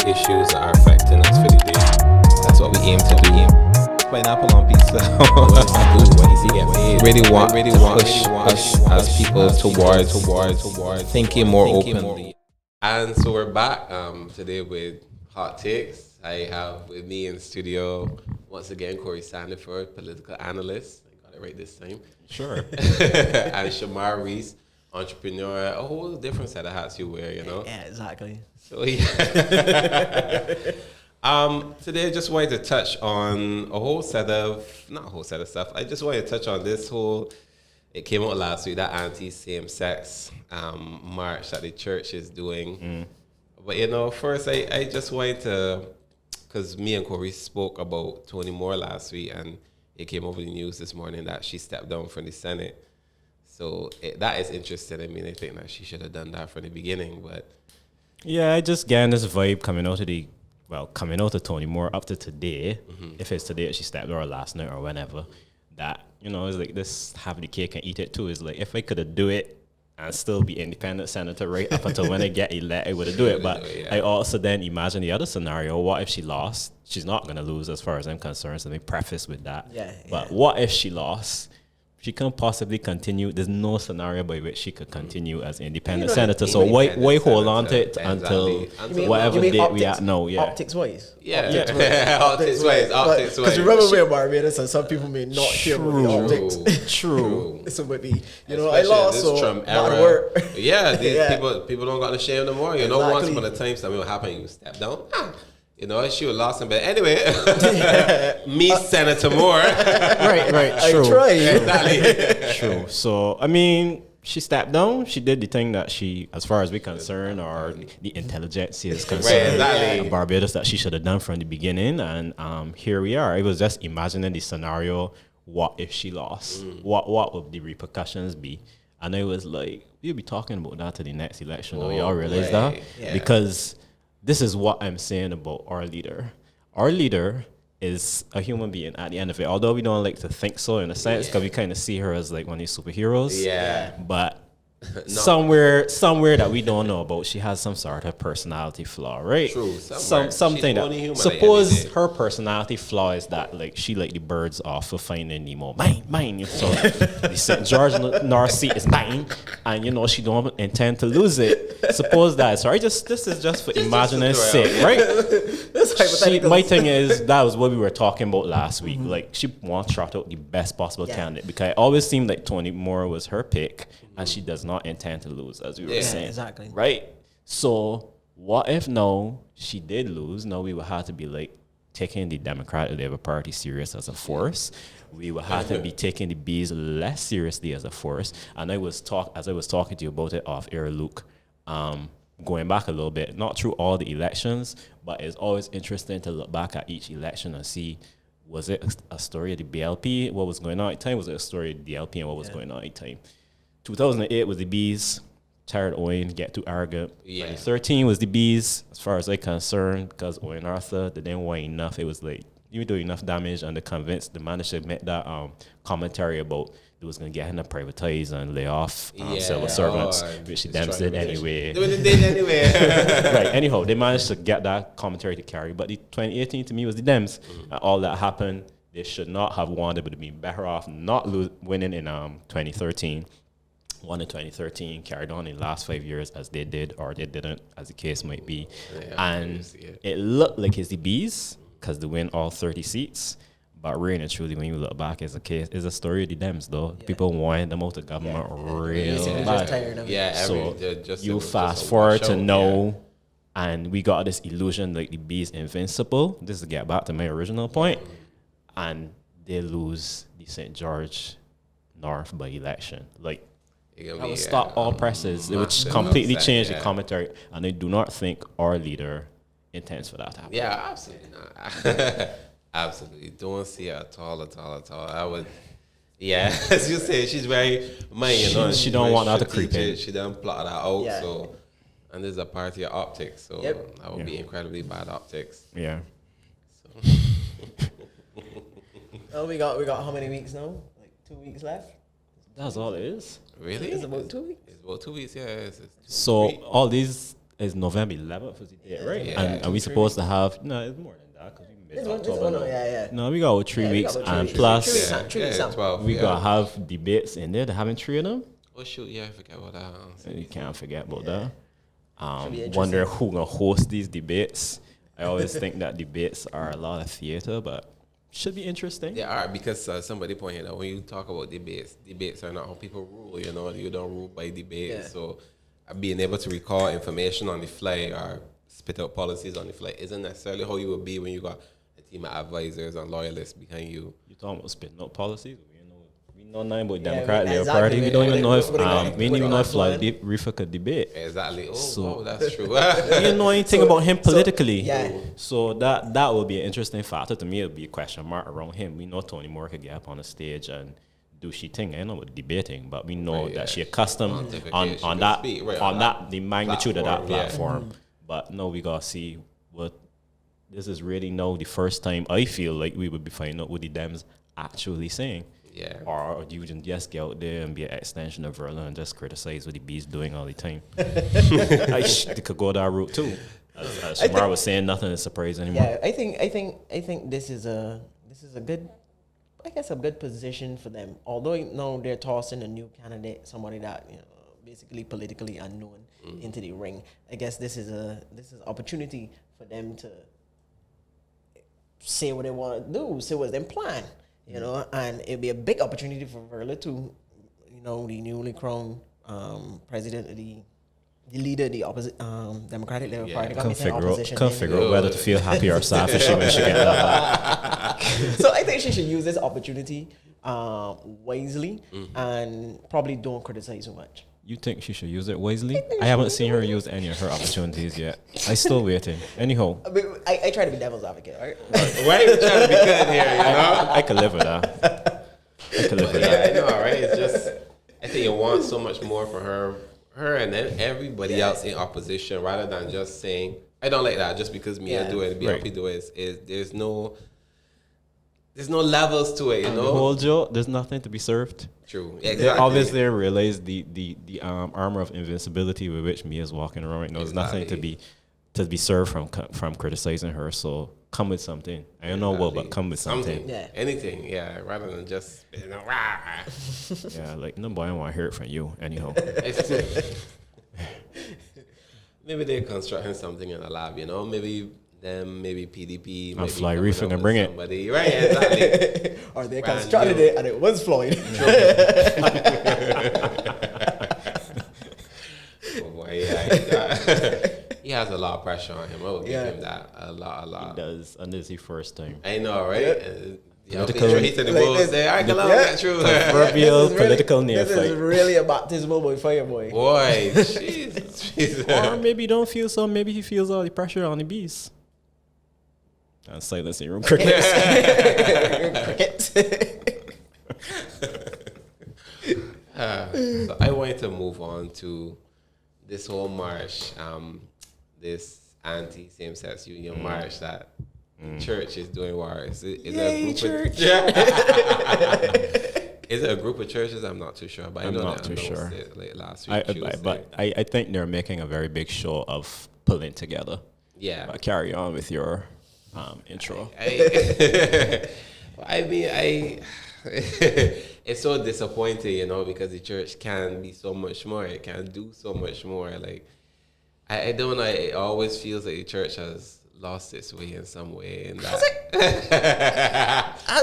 the issues that are affecting us for the day. That's what we aim to do. Pineapple on pizza. Really want push us as people towards thinking more openly. And so we're back today with hot takes. I have with me in the studio once again Corey Sandiford, political analyst. I got it right this time. Sure. And Shamar Reese, entrepreneur. A whole different set of hats you wear, you know. Yeah, exactly. So yeah. Today I just wanted to touch on not a whole set of stuff. I just wanted to touch on this whole. It came out last week, that anti-same-sex march that the church is doing. But, you know, first I just wanted to, because me and Corey spoke about Tony Moore last week, and it came over the news this morning that she stepped down from the Senate. So that is interesting. I mean, I think that she should have done that from the beginning, but... Yeah, I just getting this vibe coming out of Tony Moore up to today, if it's today that she stepped down or last night or whenever, that, you know, it's like this have the cake and eat it too. It's like, if I could have do it and still be independent senator right up until when I get elected, I would have do it. But I also then imagine the other scenario. What if she lost? She's not going to lose as far as I'm concerned. So let me preface with that. But what if she lost? She can't possibly continue. There's no scenario by which she could continue as independent senator. So why hold on to it until whatever date we at now? Yeah. Optics wise. Optics wise. Because remember we're Barbados and some people may not hear about the optics. True. This would be, you know, I lost, so Trump not era. work. People don't got to shame no more. You know, once upon a time something will happen, you step down. You know, she was lost in bed. Anyway, me, Senator Moore. Right. True. I tried. Exactly. True. So, I mean, she stepped down. She did the thing that she, as far as we're concerned, or the intelligentsia is concerned, Barbados, that she should have done from the beginning. And here we are. I was just imagining the scenario, what if she lost? What would the repercussions be? And I was like, we'll be talking about that to the next election. Y'all realize that? Yeah. Because this is what I'm saying about our leader. Our leader is a human being at the end of it. Although we don't like to think so in a sense, because we kind of see her as like one of these superheroes. Yeah. But somewhere that we don't know about, she has some sort of personality flaw, right? True. Something that, suppose her personality flaw is that like she like the birds off of Finding Nemo. Mine. So the St. George North Sea is mine, and you know she don't intend to lose it. Suppose that. So this is just for imagining sake, right? My thing is, that was what we were talking about last week. Like, she wants to trot out the best possible candidate, because it always seemed like Tony Moore was her pick, and she does not intend to lose, as we were saying. Exactly. Right? So, what if now she did lose? Now we would have to be like taking the Democratic Labour Party serious as a force. We would have to be taking the Bees less seriously as a force. And I was talking to you about it off air, Luke. Going back a little bit, not through all the elections, but it's always interesting to look back at each election and see, was it a story of the BLP, what was going on at the time? Was it a story of the DLP and what was going on at the time? 2008 was the Bees, tired Owen, get too arrogant. 2013 was the Bees, as far as I'm concerned, because Owen Arthur, they didn't want enough. It was like, you do enough damage, and they managed to make that commentary about it was going to get him to privatize and lay off civil servants, which they did anyway. Right, anyhow, they managed to get that commentary to carry. But the 2018 to me was the Dems. And all that happened, they should not have won. They would have been better off not winning in 2013. Won in 2013, carried on in the last 5 years as they did, or they didn't, as the case might be. And it looked like it's the Bees, because they win all 30 seats. But really and truly, when you look back, it's a story of the Dems, though. Yeah. People wanted them out of government real bad. So you fast forward to now, and we got this illusion like the Bees invincible. This is to get back to my original point. And they lose the St. George North by election. Like, it would stop all presses. It would completely change the commentary. And I do not think our leader intends for that to happen. Yeah, absolutely not. Absolutely. Don't see it at all. I would, as you say, she's very she don't want that to creep in. She done plot that out, so, and there's a party of optics, so that would be incredibly bad optics. Yeah. So. Well, we got how many weeks now? Like 2 weeks left? That's all it is. Really? It's about 2 weeks? It's about 2 weeks, yeah. So all these is November 11th, is the date, right? Yeah. And we supposed to have, no, it's more than that, because we mid October. Yeah. No, we got 3 we weeks, got about and 3 weeks. plus, 3 weeks. 3 weeks out. 12. we gotta have debates in there. They haven't 3 of them. Oh shoot, yeah, I forgot about that. You can't forget about that. be interesting. Wonder who gonna host these debates. I always think that debates are a lot of theater, but should be interesting. They are, because somebody pointed out when you talk about debates are not how people rule. You know, you don't rule by debates. Yeah. So being able to recall information on the fly or spit out policies on the fly isn't necessarily how you would be when you got a team of advisors and loyalists behind you. You talking about spitting out policies? We know nothing about Yeah, Democrat Labour exactly. Party. We don't even know if What they got- we don't what even they know got if like flying? Rifa could debate. Exactly. Oh, So- wow, that's true. We don't know anything about him politically. yeah. So that will be an interesting factor to me. It'll be a question mark around him. We know Toni Moore could get up on the stage and do she thing. I know about debating, but we know Right, that yeah. she accustomed Pontificate, on she could that speak, right, on on that that the magnitude of that platform, yeah. platform. But no, we gotta see what this is really now the first time I feel like we would be finding out what the Dems actually saying. Yeah. Or you can just get out there and be an extension of Verla and just criticize what the B's doing all the time. They could go that route too. As Shamar was saying, nothing is surprise anymore. Yeah, I think this is a good, I guess, a good position for them. Although they're tossing a new candidate, somebody that basically politically unknown into the ring. I guess this is an opportunity for them to say what they want to do, say what's their plan, and it'd be a big opportunity for Verla to, the newly crowned president of the leader of the opposite Democratic Labour Party. Can't figure out whether to feel happy or sad for she when she get that. So I think she should use this opportunity wisely and probably don't criticize so much. You think she should use it wisely? I haven't seen her use any of her opportunities yet. I still waiting. Anyhow, I try to be devil's advocate, right? Why are you trying to be good here, you know? I could live with that. I could live with Yeah, that. I know, right? It's just, I think you want so much more for her and then everybody else in opposition, rather than just saying, I don't like that just because me I do it, BLP Right. do it. There's no levels to it, you The know? whole joke, there's nothing to be served. True. They Exactly. obviously realize the armor of invincibility with which Mia is walking around right now. There's nothing to be served from criticizing her. So come with something. I don't know what, but come with something. Yeah. Anything, yeah. Rather than just, rah. Yeah, like no boy, I want to hear it from you. Anyhow, Maybe they're constructing something in the lab, Maybe them, maybe PDP. I'll maybe fly coming Reef up and with bring it. somebody. Right, exactly. Or they Brand constructed new. it and it was Floyd. Oh boy, yeah. He has a lot of pressure on him. I will give him that. A he lot. does, and this is the first time. I know, right? Political- He said the Bulls say, I can love that true. Proverbial political near This is fight. really a baptismal boy fire boy. Boy, Jesus. Or maybe he don't feel so. Maybe he feels all the pressure on the bees. And silence in room crickets. So I wanted to move on to this whole march, this anti-same-sex union march that church is doing. Is it a group is it a group of churches? I'm not too sure, but I'm I know not that too sure. it late last week. Tuesday. I think they're making a very big show of pulling together. Yeah. But carry on with your intro. I mean, it's so disappointing, because the church can be so much more. It can do so much more. Like, I don't know. It always feels like the church has lost its way in some way. And Has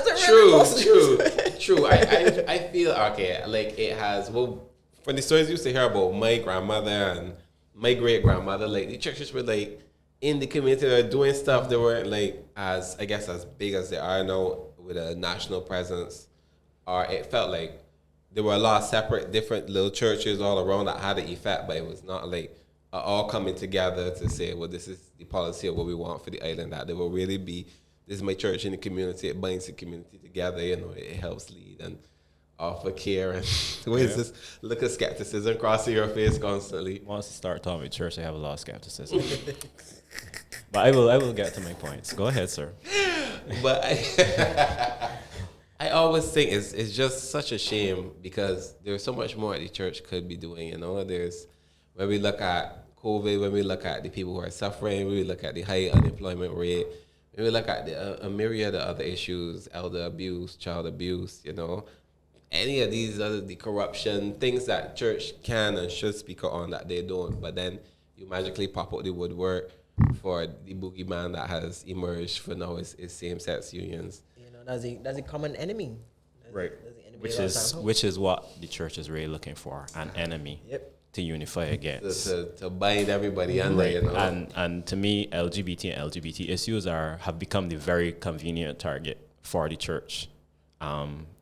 it really lost its True. I feel, okay, like it has, well, from the stories you used to hear about my grandmother and my great-grandmother, like, the churches were, like, in the community, they were doing stuff that weren't, like, as big as they are now with a national presence. Or it felt like there were a lot of separate, different little churches all around that had an effect, but it was not, like, all coming together to say, well, this is the policy of what we want for the island, that there will really be, this is my church in the community, it binds the community together, it helps lead and offer care. And where's this look of skepticism crossing your face constantly? Once you start talking about church, I have a lot of skepticism. But I will get to my points. Go ahead, sir. But I always think it's just such a shame because there's so much more the church could be doing, There's, when we look at COVID, when we look at the people who are suffering, when we look at the high unemployment rate, when we look at a myriad of other issues, elder abuse, child abuse, any of these other, the corruption, things that church can and should speak on that they don't, but then you magically pop out the woodwork for the boogeyman that has emerged for now is same-sex unions. That's a common enemy. Right. That's the enemy Which is what the church is really looking for, an enemy. Yep. To unify against. To bind everybody under, And to me, LGBT and LGBT issues have become the very convenient target for the church.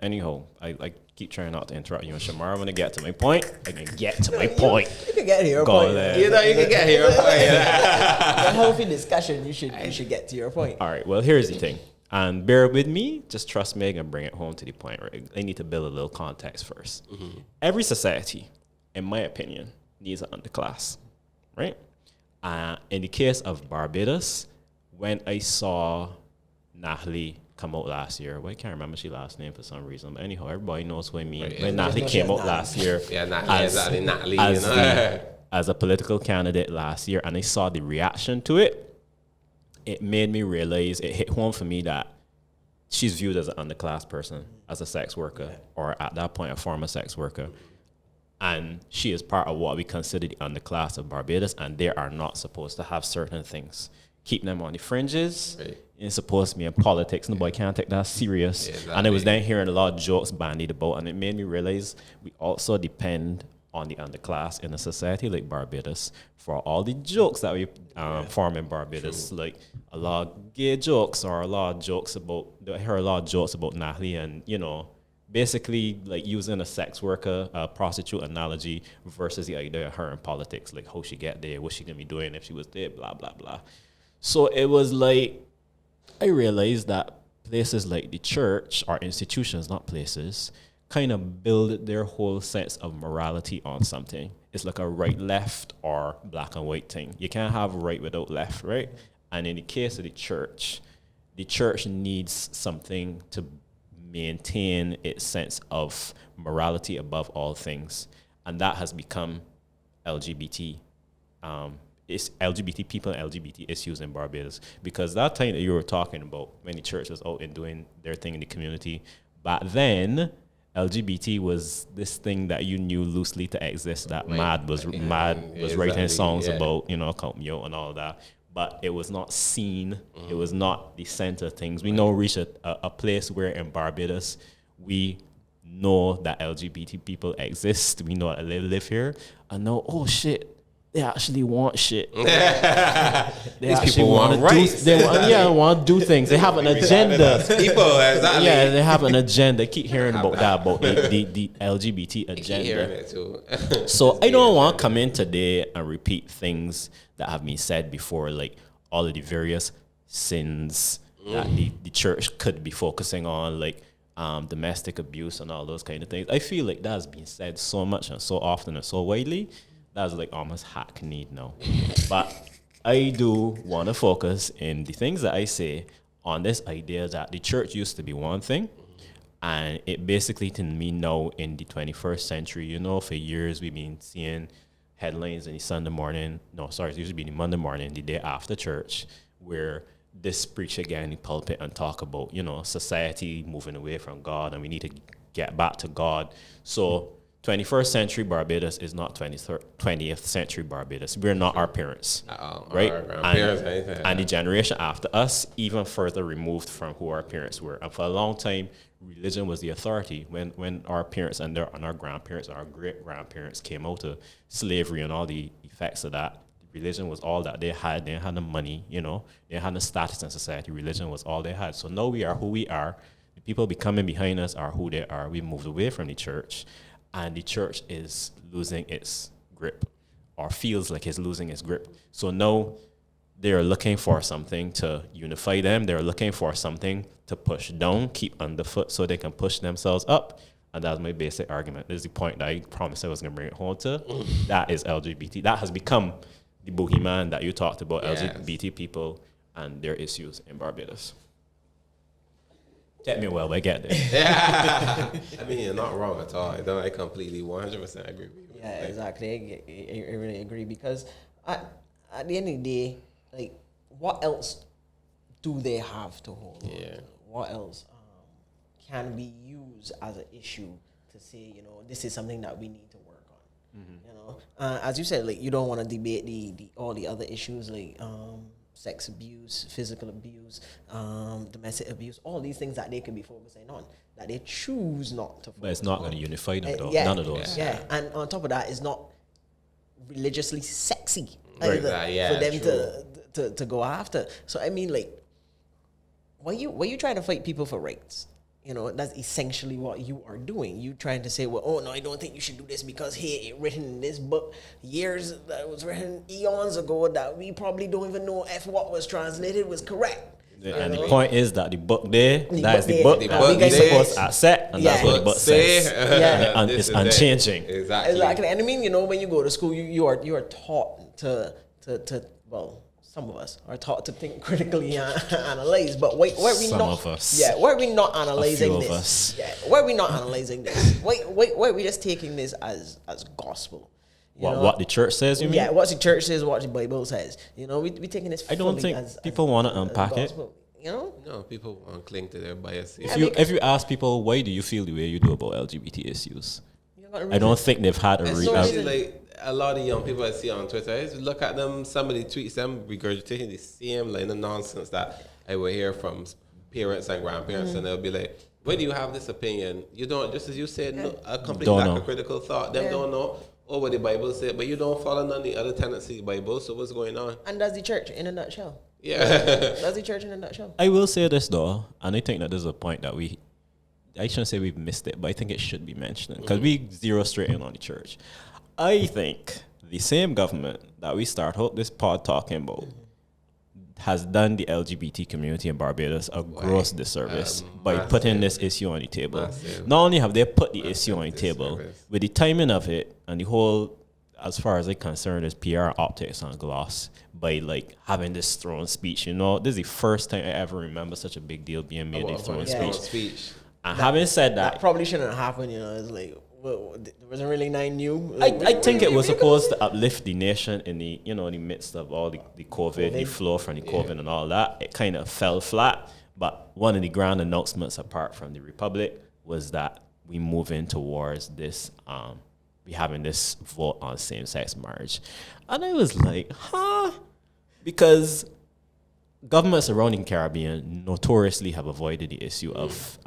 Anyhow, I keep trying not to interrupt you and Shamar. I'm going to get to my point. I can get to my point. You can get to your point. You can get here. A healthy discussion, you should get to your point. All right, well, here's the thing. And bear with me. Just trust me and bring it home to the point. Right? I need to build a little context first. Mm-hmm. Every society, in my opinion, needs an underclass, right? In the case of Barbados, when I saw Natalie come out last year, I can't remember she last name for some reason, but anyhow, everybody knows what I mean. Right, when Natalie came out last year, Natalie, as a political candidate last year, and I saw the reaction to it, it made me realize, it hit home for me that she's viewed as an underclass person, as a sex worker, or at that point, a former sex worker. And she is part of what we consider the underclass of Barbados, and they are not supposed to have certain things. Keep them on the fringes. Right. It's supposed to be in politics. Nobody can't take that serious. Yeah, exactly. And I was then hearing a lot of jokes bandied about, and it made me realize we also depend on the underclass in a society like Barbados for all the jokes that we form in Barbados. True. Like a lot of gay jokes, or a lot of jokes about, I heard a lot of jokes about Natalie, and basically like using a sex worker, prostitute analogy versus the idea of her in politics, like how she get there, what she gonna be doing if she was there, blah, blah, blah. So it was like, I realized that places like the church, or institutions, not places, kind of build their whole sense of morality on something. It's like a right, left, or black and white thing. You can't have right without left, right? And in the case of the church needs something to maintain its sense of morality above all things, and that has become LGBT. It's LGBT people and LGBT issues in Barbados, because that time that you were talking about when the church was out and doing their thing in the community, back then LGBT was this thing that you knew loosely to exist. That Mad was writing songs about, count me out and all that. But it was not seen. Mm-hmm. It was not the center of things. We now reach a place where in Barbados, we know that LGBT people exist. We know that they live here. And now, oh shit, they actually want shit. These people want rights. They want to do things. They have an agenda. People, exactly. Yeah, they have an agenda. I keep hearing about that, about the LGBT agenda. I keep hearing it too. So I don't want to come in today and repeat things that have been said before, like all of the various sins that the church could be focusing on, like domestic abuse and all those kind of things. I feel like that has been said so much and so often and so widely. That's like almost hackneyed now. But I do want to focus in the things that I say on this idea that the church used to be one thing, and it basically to me now in the 21st century, for years we've been seeing headlines in the Sunday morning. No, sorry, it used to be the Monday morning, the day after church, where this preacher get in the pulpit and talk about, society moving away from God and we need to get back to God. So 21st century Barbados is not 20th century Barbados. We're not our parents, right? And the generation after us, even further removed from who our parents were. And for a long time, religion was the authority. When our parents and our grandparents, our great-grandparents came out of slavery and all the effects of that, religion was all that they had. They had the money, they had the status in society. Religion was all they had. So now we are who we are. The people coming behind us are who they are. We moved away from the church. And the church is losing its grip, or feels like it's losing its grip. So now they're looking for something to unify them. They're looking for something to push down, keep underfoot, so they can push themselves up. And that's my basic argument. This is the point that I promised I was going to bring it home to. That is LGBT. That has become the boogeyman that you talked about, LGBT people and their issues in Barbados. Take me well, I get there. Yeah. I mean, you're not wrong at all. I completely 100% agree with you. Yeah, exactly. I really agree, because at the end of the day, like, what else do they have to hold on to? What else can be used as an issue to say, you know, this is something that we need to work on? You know, as you said, like, you don't want to debate the all the other issues like sex abuse, physical abuse, domestic abuse, all these things that they could be focusing on, that they choose not to focus on. But it's not going to unify them, though. Yeah, None of those. Yeah, and on top of that, it's not religiously sexy Right. either for them to go after. So I mean, like, when you trying to fight people for rights, you know, that's essentially what you are doing. You trying to say, well, oh no, I don't think you should do this because hey, it written in this book years that was written eons ago that we probably don't even know if what was translated was correct. And the point is that the book there, that is the book The that book we there. supposed to accept, and that's what the book says. And This it's is unchanging. it. Exactly. Exactly. And I mean, you know, when you go to school, you are taught to well, some of us are taught to think critically and analyze. But why are we Some not? of us. Yeah, why are we not analyzing few of this? us. Yeah, why are we not analyzing this? Why are we just taking this as gospel? You know? What the church says, you mean? Yeah, what the church says, what the Bible says. You know, we taking this. I don't fully think as people want to as unpack it. gospel, you know. No, people want to cling to their biases. If you ask people, why do you feel the way you do about LGBT issues? You got a I don't reason. think they've had a Especially like a lot of young people I see on Twitter, I just look at them, somebody tweets them regurgitating the same line of nonsense that I will hear from parents and grandparents, and they'll be like, why do you have this opinion? You don't, just as you said, no, a complete Don't lack know. of critical thought. Them don't know what the Bible said, but you don't follow none of the other tenets of the Bible, so what's going on? And that's the church in a nutshell. Yeah. That's the church in a nutshell. I will say this though, and I think that there's a point that I shouldn't say we've missed it, but I think it should be mentioned because we zero straight in on the church. I think the same government that we start out this pod talking about has done the LGBT community in Barbados a gross disservice by putting this issue on the table. Massive. Not only have they put the issue on the table, disservice. with the timing of it and the whole, as far as I'm concerned, is PR optics on gloss by like having this throne speech. You know, this is the first time I ever remember such a big deal being made in the throne Yeah. speech. And having said That that, probably shouldn't have happened, you know. It's like, well, there wasn't really 9 new. I think it was supposed to uplift the nation in the, you know, in the midst of all the COVID, the flow from the COVID and all that. It kind of fell flat. But one of the grand announcements apart from the Republic was that we moving towards this, we having this vote on same-sex marriage. And I was like, huh? Because governments around in Caribbean notoriously have avoided the issue of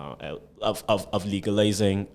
legalizing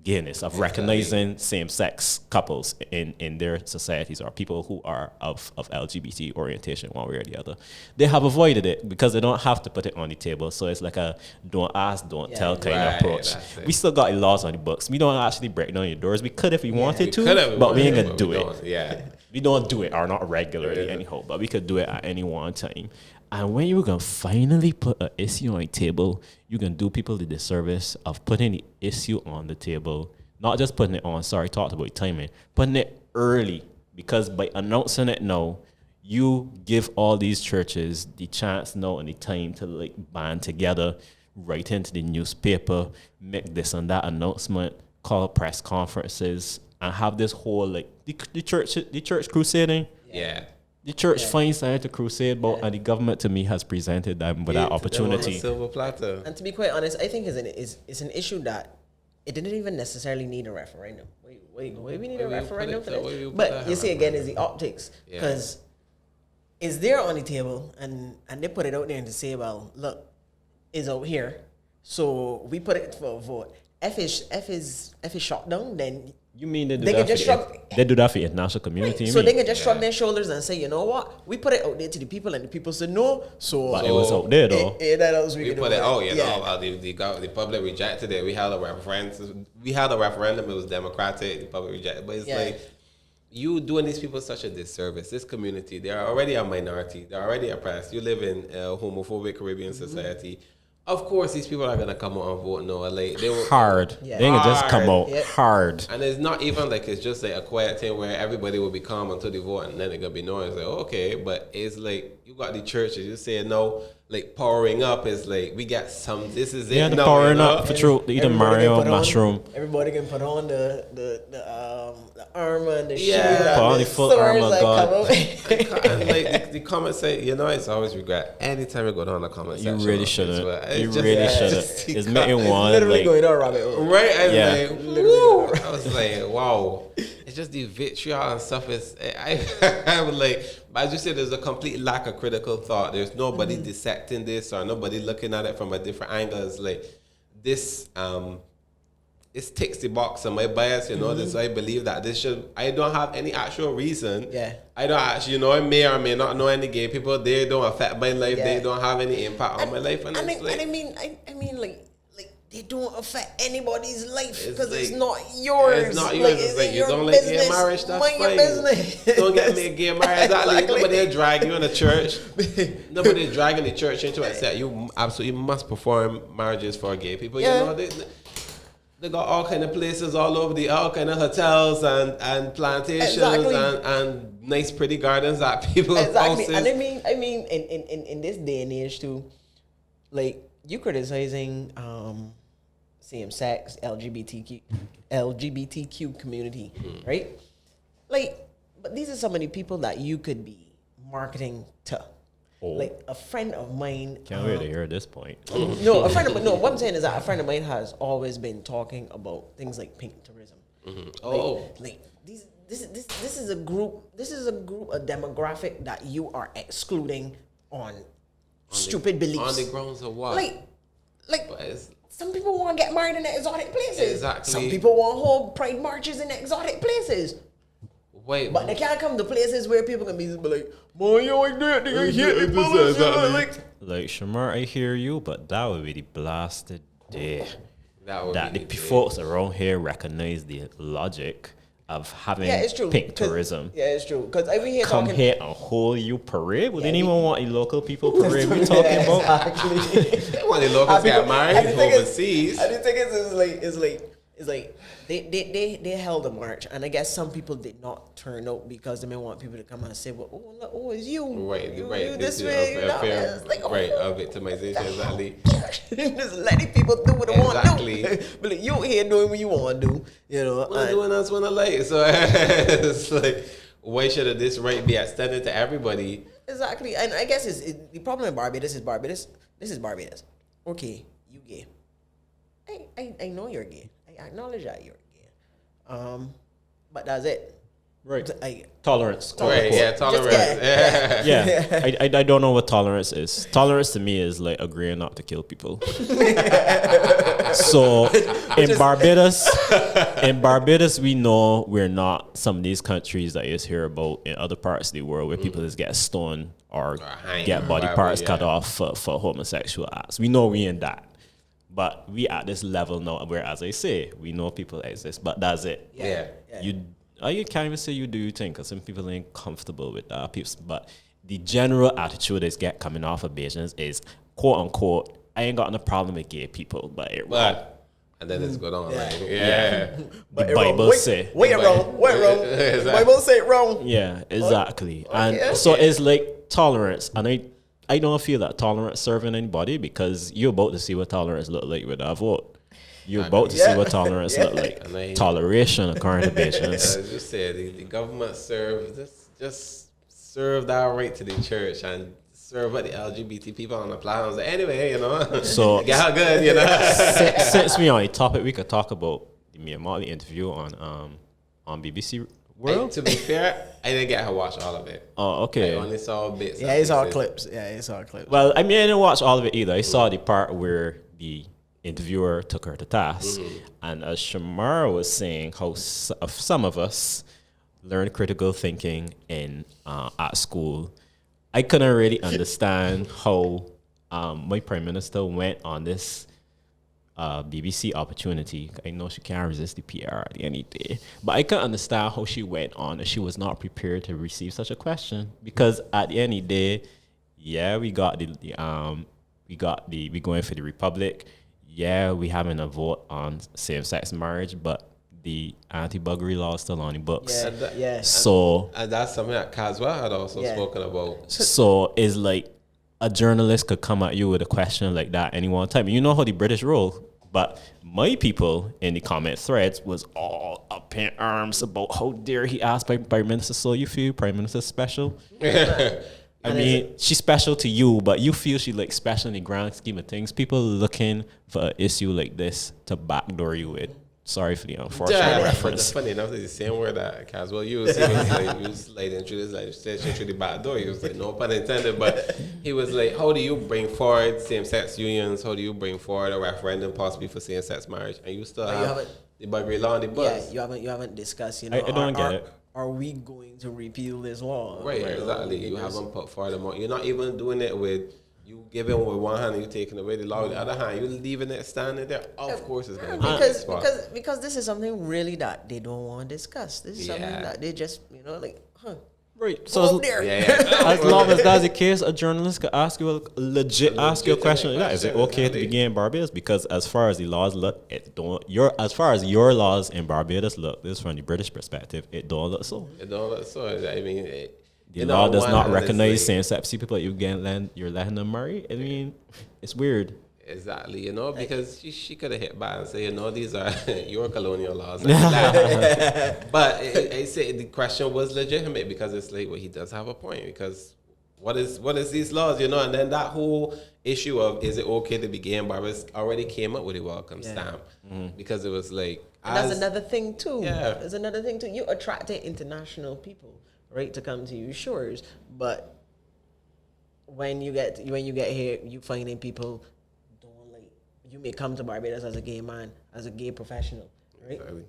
gayness, of recognizing same-sex couples in their societies or people who are of LGBT orientation one way or the other. They have avoided it because they don't have to put it on the table. So it's like a don't ask, don't tell kind of Right, approach. that's it. We still got laws on the books. We don't actually break down your doors. We could if we wanted to, Could have, but we ain't but gonna do we it. don't. Yeah. We don't do it, or not regularly anyhow, but we could do it at any one time. And when you can finally put an issue on the table, you can do people the disservice of putting the issue on the table, not just putting it on, sorry, talked about timing, putting it early, because by announcing it now, you give all these churches the chance now and the time to like band together, write into the newspaper, make this and that announcement, call press conferences, and have this whole like the church crusading. Yeah. The church finds time to crusade about, and the government to me has presented them with that opportunity. Silver platter. And to be quite honest, I think it's an issue that it didn't even necessarily need a referendum. Wait, we need a Why we referendum put for it- why we this? put But that you see, again, is the optics. Yeah. Because it's there on the table, and they put it out there to say, well, look, it's out here. So we put it for a vote. If it's shot down, then You mean they do They that can for just the, shrug- they do that for the international community? You so mean? they can just shrug their shoulders and say, you know what, we put it out there to the people, and the people said no. So But it was out there though. that else we We could put do it about out, you Yeah. know. Well, the public rejected it. We had a referendum. It was democratic. The public rejected, but it's Yeah. like you doing these people such a disservice. This community, they are already a minority. They're already oppressed. You live in a homophobic Caribbean society. Of course, these people are gonna come out and vote no. Like they were Hard. Yeah. They can just come out Yep. hard. And it's not even like it's just like a quiet thing where everybody will be calm until they vote and then it's gonna be no. It's like, okay, but it's like you got the churches. You say no, like powering up is like we got some. This is Yeah, it. the No, powering you know? up for true. Either Everybody Mario can or put on- Mushroom. Everybody can put on the armor and the Yeah. shield Put on and the the full swords armor, that God. come out. And like the comments say, you know, it's always regret. Anytime you go down the comment You section, really on shouldn't. Facebook, You it's just- really it's shouldn't. just the It's making comments. one Literally like going on rabbit hole. Right, I was Yeah. like, woo! I was like, wow. It's just the vitriol and stuff. I was like, but as you said, there's a complete lack of critical thought. There's nobody dissecting this or nobody looking at it from a different angle. It's like this. It ticks the box on my bias, you know. This I believe that this should. I don't have any actual reason. Yeah. I don't actually, you know. I may or may not know any gay people. They don't affect my life. Yeah. They don't have any impact on my life. And it's like, I mean, like they don't affect anybody's life because it's like- not yours. It's not yours. It's like you your don't like gay business. marriage. That's Mind your fine. business. Don't get me a gay marriage. Exactly. Exactly. Nobody drag you in a church. Nobody dragging the church into it. Said you absolutely must perform marriages for gay people. Yeah. You know they got all kind of places all over all kind of hotels and plantations Exactly. and nice pretty gardens that people Exactly. houses. And I mean, in this day and age too, like you criticizing same sex LGBTQ community, right? Like, but these are some of the people that you could be marketing to. Oh. Like a friend of mine. can't wait to hear this point. No, a friend of mine. No, what I'm saying is that a friend of mine has always been talking about things like pink tourism. Oh. Like this is a group. This is a demographic that you are excluding on stupid beliefs. On the grounds of what? like But it's- some people want to get married in exotic places. Exactly. Some people want to hold pride marches in exotic places. wait, But they can't come to places where people can be like, "Boy, you ain't that nigga hit the bullets." Like Shamar, I hear you, but that would be the blasted day that would that be the the folks around here recognize the logic of having Yeah, it's true. pink 'Cause- tourism. Yeah, it's true. Because I be here Come talking. here and hold you parade. Would Yeah, anyone want a local people parade we talking about? Exactly. When the locals get married And the thing is- overseas. and the thing is like they held a march, and I guess some people did not turn out because they may want people to come and say, "Well, oh, it's you, Right, you, right. you This this is way, you a know?" fair, It's like, right, oh, of victimization, exactly. just letting people do what they want to Exactly. do. But like, you here doing what you want to do, you know. Well, and- doing us when I like. So it's like, why should this right be extended to everybody? Exactly, and I guess the problem with Barbados is Barbados. This is Barbados. Okay, you gay. I know you're gay. I acknowledge that you're gay. But that's it. Right. I, Tolerance. quote, Right, unquote. yeah, tolerance. yeah. Yeah. Yeah, I don't know what tolerance is. Tolerance to me is like agreeing not to kill people. So in Barbados, we know we're not some of these countries that you hear about in other parts of the world where people just get stoned or hanged get or body whatever, parts yeah. cut off for homosexual acts. We know we in that. But we at this level now where, as I say, we know people exist, but that's it. Yeah. You can't even say you do your thing because some people ain't comfortable with that. But the general attitude that's get coming off of Bajans is, quote unquote, I ain't got no problem with gay people, but it wrong. And then it's going on. Yeah. Like, yeah. The Bible say. Wait, wrong. Exactly. The Bible say it wrong. Yeah, exactly. And okay. so it's like tolerance. And I don't feel that tolerance serving anybody because you're about to see what tolerance look like with that vote. You're about to see what tolerance look And like. Toleration according to Bajans. As you said, the government just serve that right to the church and serve what the LGBT people on the platforms. Anyway, you know, So get how good, you know. since we on a topic, we could talk about the Mia Motley interview on BBC World. To be fair, I didn't get to watch all of it. Oh, I okay. only saw bits. Yeah, and it's all pieces. clips. Yeah, it's all clips. Well, I mean, I didn't watch all of it either. I saw the part where the interviewer took her to task. And as Shamara was saying, how some of us learn critical thinking at school, I couldn't really understand how my prime minister went on this BBC opportunity. I know she can't resist the PR at the end of the day, but I can't understand how she went on and she was not prepared to receive such a question, because at the end of the day, yeah, we going for the Republic. Yeah, we having a vote on same-sex marriage, but the anti-buggery law is still on the books. Yeah. So And that's something that Caswell had also spoken about. So it's like a journalist could come at you with a question like that any one time. You know how the British roll, but my people in the comment threads was all up in arms about how dare he ask Prime Minister, so you feel Prime Minister special? I mean, she's special to you, but you feel she like special in the grand scheme of things. People looking for an issue like this to backdoor you with. Sorry for the unfortunate reference. Funny enough, it's the same word that Caswell used. He was like introduced, like said through the back door. He was like, no pun intended, but he was like, how do you bring forward same-sex unions? How do you bring forward a referendum possibly for same-sex marriage? And you still have the buggery law on the bus. Yeah, you haven't discussed. You know, I don't get it. Are we going to repeal this law? Right, exactly. You haven't put forward a more. You're not even doing it with you giving with one hand and you taking away the law with the other hand. You're leaving it standing there. Of course, it's going to be because this is something really that they don't want to discuss. This is something that they just like, Right. So there. as long as that's the case, a journalist could ask you ask you a question like that. Is it okay to begin in Barbados? Because as far as the laws look, it don't. As far as your laws in Barbados look, this is from the British perspective, it don't look so. It don't look so. I mean, the law does not recognize same-sex people that you're letting them marry. I mean, it's weird. Exactly, because she could have hit back and say, these are your colonial laws. But I say the question was legitimate because it's like, well, he does have a point because what is these laws, and then that whole issue of is it okay to be gay in Barbados already came up with a welcome stamp because it was like. And that's another thing too. Yeah. There's another thing too. You attracted international people, right, to come to your shores, but when you get here, you finding people. You may come to Barbados as a gay man, as a gay professional, right? Exactly.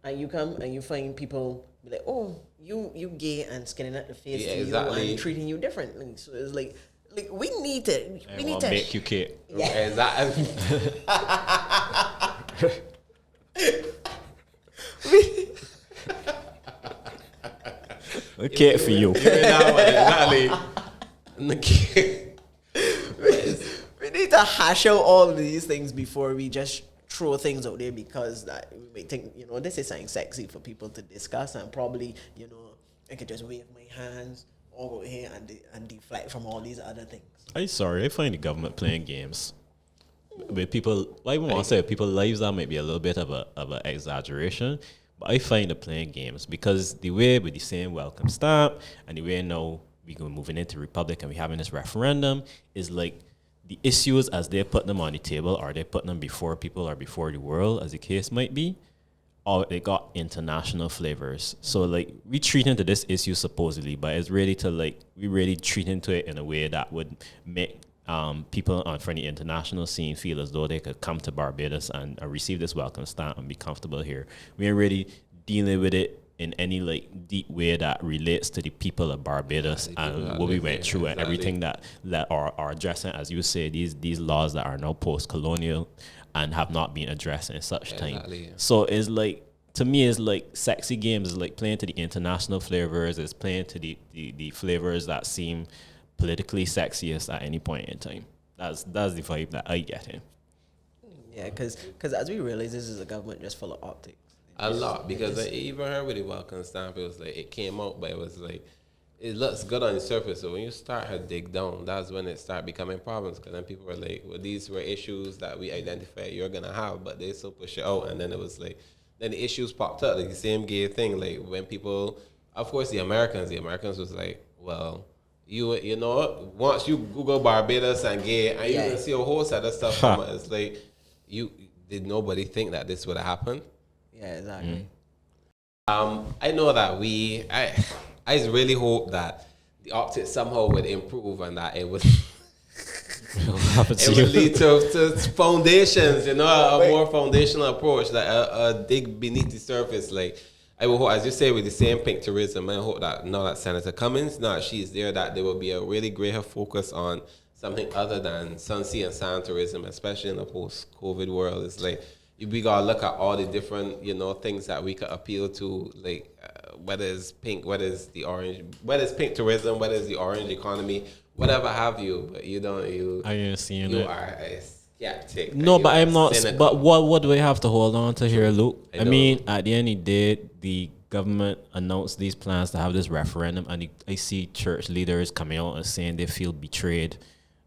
And you come and you find people be like, oh, you gay and skinning at the face to exactly. you and treating you differently. So it's like we need to make you cake. Yeah. Exactly. A cake for you. Exactly. We need to hash out all of these things before we just throw things out there because that we may think, this is something sexy for people to discuss and probably, I could just wave my hands over here and deflect from all these other things. I'm sorry, I find the government playing games with people. I want to say people's lives that might be a little bit of an exaggeration, but I find it playing games because the way with the same welcome stamp and the way now we're moving into Republic and we're having this referendum is like. The issues as they put them on the table, are they putting them before people or before the world, as the case might be, or they got international flavors. So like we treat into this issue supposedly, but it's really we really treat into it in a way that would make people on from the international scene feel as though they could come to Barbados and receive this welcome stamp and be comfortable here. We ain't really dealing with it in any deep way that relates to the people of Barbados and what we went through and everything that are addressing, as you say, these laws that are now post-colonial and have not been addressed in such time. So it's to me, it's sexy games. It's playing to the international flavors. It's playing to the flavors that seem politically sexiest at any point in time. That's the vibe that I get in. Yeah, because as we realize, this is a government just full of optics. A lot, because I even heard with the welcome stamp, it was it came out, but it was it looks good on the surface. So when you start to dig down, that's when it start becoming problems. Because then people were like, well, these were issues that we identified you're going to have, but they still push it out. And then it was then the issues popped up, the same gay thing. When people, of course, the Americans was well, you know, once you Google Barbados and gay, and you can see a whole set of stuff from it. It's did nobody think that this would have happened? Yeah, exactly. I know that I really hope that the optics somehow would improve and that it would lead to foundations, a more foundational approach, a dig beneath the surface. I will hope, as you say, with the same pink tourism, I hope that now that Senator Cummings, now that she's there, that there will be a really greater focus on something other than sunsea and sand tourism, especially in the post-COVID world. It's we gotta look at all the different, things that we could appeal to, whether it's pink, whether it's the orange, whether it's pink tourism, whether it's the orange economy, whatever have you. But I ain't seeing it. skeptic. No, and but you I'm are not. cynical. But what do I have to hold on to here, Luke? I I know. mean, at the end of the day, the government announced these plans to have this referendum, and I see church leaders coming out and saying they feel betrayed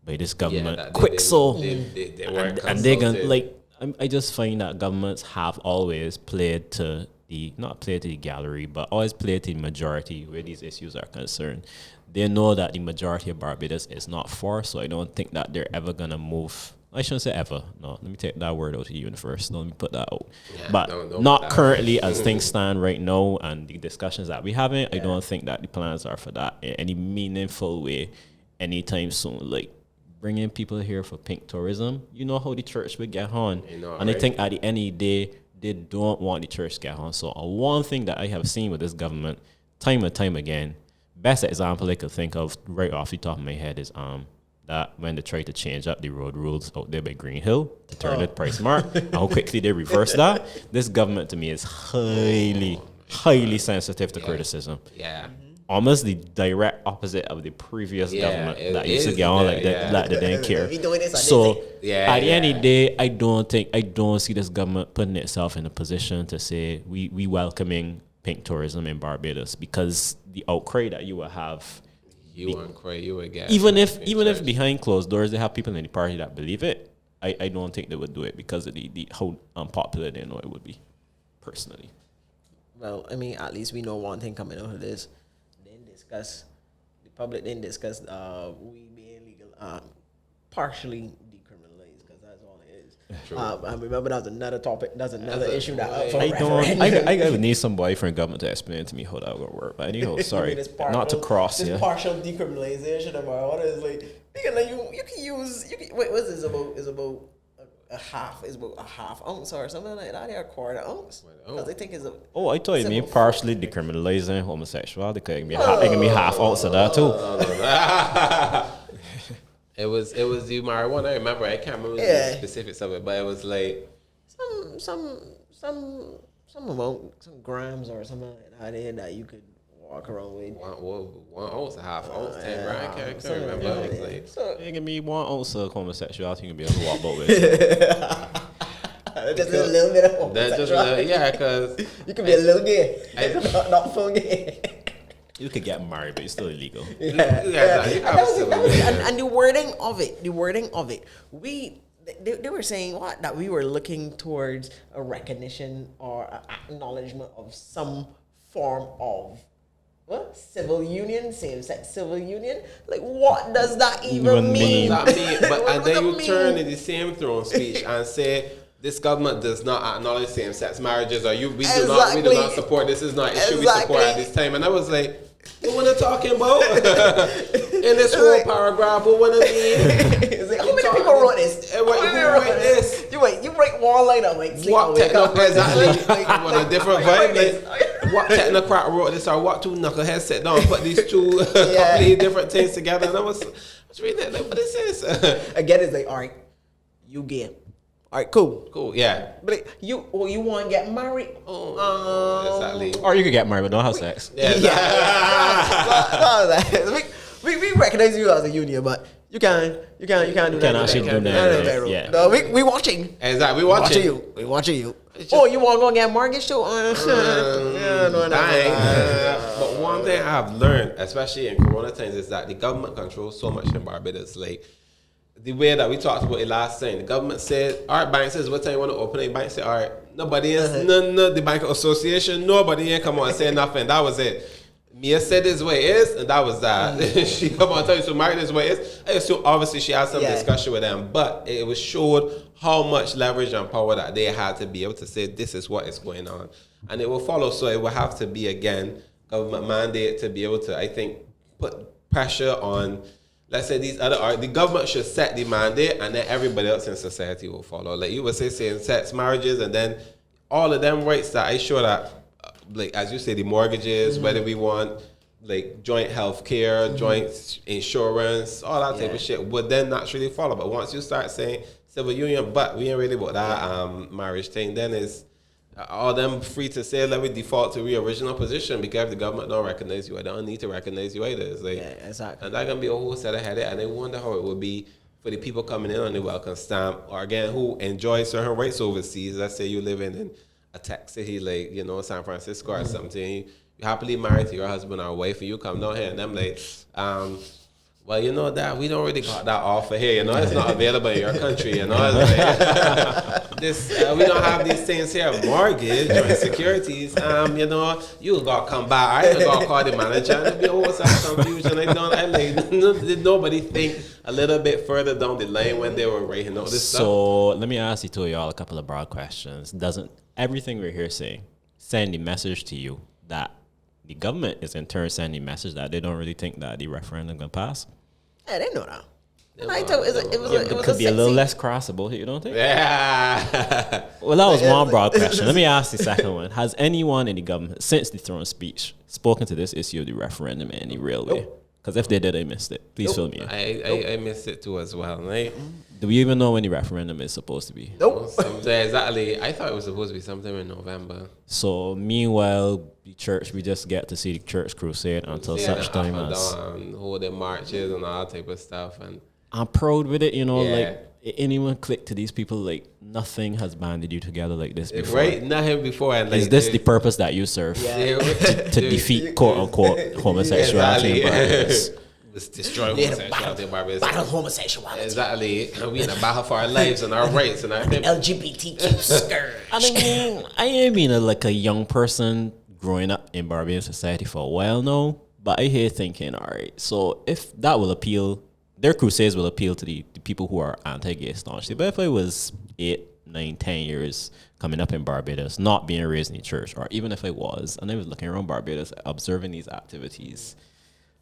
by this government. that Quick, so they weren't and they're gonna consulted. like. I just find that governments have always played to the not played to the gallery, but always played to the majority where these issues are concerned. They know that the majority of Barbados is not for, so I don't think that they're ever gonna move. I shouldn't say ever. No, let me take that word out to you in first. Let me put that out. Yeah, But don't not put that currently as things stand right now and the discussions that we're having, I don't think that the plans are for that in any meaningful way anytime soon. Like bringing people here for pink tourism, you know how the church would get on. And I right? think at the end of the day, they don't want the church to get on. So one thing that I have seen with this government time and time again, best example I could think of right off the top of my head is that when they tried to change up the road rules out there by Green Hill to turn it price mark, and how quickly they reversed that. This government to me is highly sensitive to criticism. Yeah. Almost the direct opposite of the previous government that used to is get on that, like that, like they didn't care. We doing this, So Yeah, at the end of yeah. the day, I don't see this government putting itself in a position to say we welcoming pink tourism in Barbados, because the outcry that you will have, You weren't crazy. You were gas. even if behind closed doors they have people in the party that believe it, I don't think they would do it because of the how unpopular they know it would be, personally. Well, I mean, at least we know one thing coming out of this. The public didn't discuss we being legal, partially decriminalized, because that's all it is. True. I remember that's another topic. That's another issue that up for I referendum. would need some boyfriend government to explain to me how that would work. But anyhow, sorry, I mean, it's not to cross. this Yeah. partial decriminalization of marijuana is like, you can use wait, what's this about? Is about a half ounce or something like that, or a quarter ounce, because I think it's a. Oh, I thought you mean Civil partially decriminalizing homosexuality. It can be half ounce of that too. It was the marijuana. I remember. I can't remember the specifics of it, but it was like some amount, some grams or something like that that you could walk around with. one ounce, a half ounce, 10 grand. I can't remember. It was like, So It can be 1 ounce of homosexuality. You can be able to walk about with. just a little bit of that's just because you can be a little gay, not full gay. You could get married, but it's still illegal. you have civil union. And the wording of it, they were saying that we were looking towards a recognition or acknowledgement of some form of civil union, same-sex civil union. Like, what does that even mean? That mean, but What and does then that you mean? turn in the same throne speech and say this government does not acknowledge same-sex marriages, or we do not support this. Is not issue we support at this time. And I was like, what are they talking about in this whole paragraph? What do mean? It's like, how many people wrote this? Who wrote this? You write one line up like sleep What and wake up. exactly? On a different vibe. this. Like, what technocrat wrote this, or what two knuckleheads sat down and put these two completely different things together? And I was reading it like, what is this? Again, it's like, all right, you gay. All right, cool. Yeah. But like, you want to get married? Exactly. Or you could get married but don't have sex. Yeah. We recognize you as a union, but you can't do that. Can't actually do that, yeah. No, we watching. Exactly. We watching you. We watching you. Oh, you want to go and get mortgage too? But one thing I've learned, especially in Corona times, is that the government controls so much in Barbados. Like the way that we talked about it last time, the government said, all right, bank says, what time you want to open it? The bank said, all right, nobody is, none of the bank association, nobody ain't come on and say nothing. That was it. Mia said this way it is, and that was that. She come on and tell you, so Mark, this way it is. I assume obviously she had some discussion with them, but it was showed how much leverage and power that they had to be able to say this is what is going on. And it will follow, so it will have to be, again, government mandate to be able to, I think, put pressure on, let's say these other, the government should set the mandate, and then everybody else in society will follow. Like you would say same-sex marriages, and then all of them rights that I sure that, like as you say, the mortgages, whether we want like joint health care, joint insurance, all that type of shit would then naturally follow. But once you start saying civil union, but we ain't really about that marriage thing, then it's all them free to say, let me default to the original position, because if the government don't recognize you, I don't need to recognize you either. It's like, exactly. and that's gonna be a whole set of headache, and I wonder how it would be for the people coming in on the welcome stamp, or again, who enjoy certain rights overseas. Let's say you live in a tech city like, San Francisco or something. You happily married to your husband or wife, and you come down here and them like, well, that we don't really got that offer here, it's not available in your country, It's like, we don't have these things here, mortgage, joint securities, you got to come back, I got to call the manager, and it'll be some confusion. Did nobody think a little bit further down the line when they were writing all this stuff? So let me ask you two of y'all a couple of broad questions. Doesn't everything we're here saying send the message to you that the government is in turn sending a message that they don't really think that the referendum can pass? Yeah, they know that. It could be a little less cross about it, you don't think? Yeah. Well, that was one broad question. Let me ask the second one. Has anyone in the government, since the throne speech, spoken to this issue of the referendum in any real way? Because if they did, I missed it. Please fill me in. I missed it too as well. Right? Do we even know when the referendum is supposed to be? Nope. Exactly. I thought it was supposed to be sometime in November. So meanwhile, the church, we just get to see the church crusade until such time as holding marches and all type of stuff. And I'm proud with it, like anyone click to these people, like nothing has banded you together like this before. Right? Nothing before. And is this the purpose that you serve? Yeah. to defeat quote unquote homosexuality in Barbados? Let's destroy homosexuality in Barbados. Battle homosexuality. Exactly. We in a battle for our lives and our rights and our LGBTQ scourge. I ain't been a young person growing up in Barbadian society for a while now, but I hear thinking, all right, so if that will appeal, their crusades will appeal to the people who are anti-gay staunchly. But if I was 8, 9, 10 years coming up in Barbados, not being raised in the church, or even if I was, and I was looking around Barbados, observing these activities,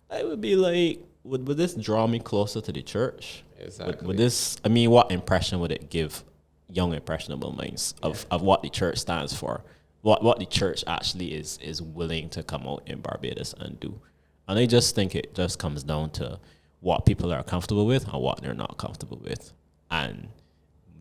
I would be like, would this draw me closer to the church? Exactly. Would this, what impression would it give young impressionable minds of what the church stands for? What the church actually is willing to come out in Barbados and do? And I just think it just comes down to what people are comfortable with and what they're not comfortable with. And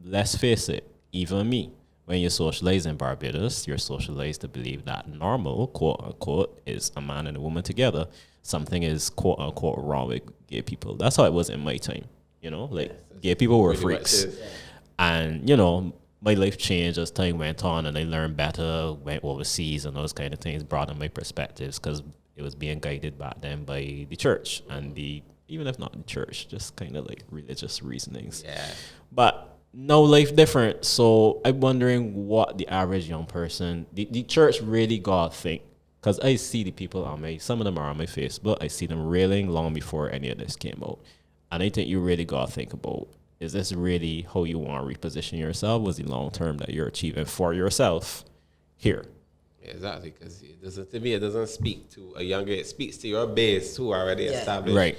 let's face it, even me, when you socialize in Barbados, you're socialized to believe that normal, quote unquote, is a man and a woman together. Something is quote unquote wrong with gay people. That's how it was in my time. Gay people were freaks. And, my life changed as time went on, and I learned better, went overseas and those kind of things, broadened my perspectives because it was being guided back then by the church and even if not the church, just kind of like religious reasonings. Yeah. But no, life different. So I'm wondering what the average young person, the church really got to think. Because I see the people some of them are on my Facebook. I see them railing long before any of this came out. And I think you really got to think about, is this really how you want to reposition yourself? Was the long term that you're achieving for yourself here? Exactly, because to me, it doesn't speak to a younger, it speaks to your base who are already established. Right.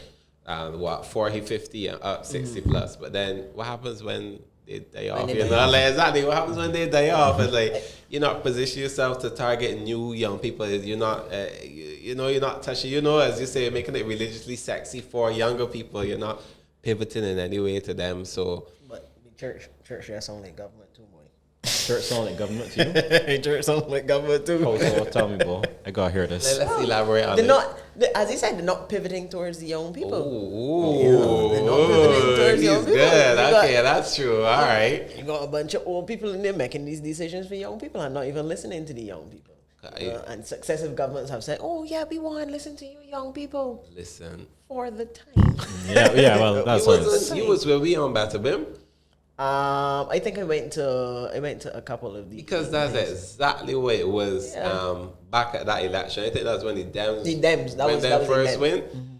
40, 50, and up, 60 plus. But then what happens when they die off? Exactly. What happens when they die off? And you're not positioning yourself to target new young people. You're not, you're not touching, as you say, making it religiously sexy for younger people. You're not pivoting in any way to them. So, but the church that's only government too, boy. Church sound like government to you? Church sound like government too. So tell me, bro. I gotta hear this. Let's elaborate on it. As he said, they're not pivoting towards the young people. They're not pivoting towards young people. Good. Okay, that's true. All right. You got a bunch of old people in there making these decisions for young people and not even listening to the young people. And successive governments have said, "Oh yeah, we want to listen to you, young people." Listen for the time. Yeah. Well, that's what you was where we on Batabim. I think I went to a couple of these. Because that's exactly what it was back at that election. I think that's when the Dems that was first win. Mm-hmm.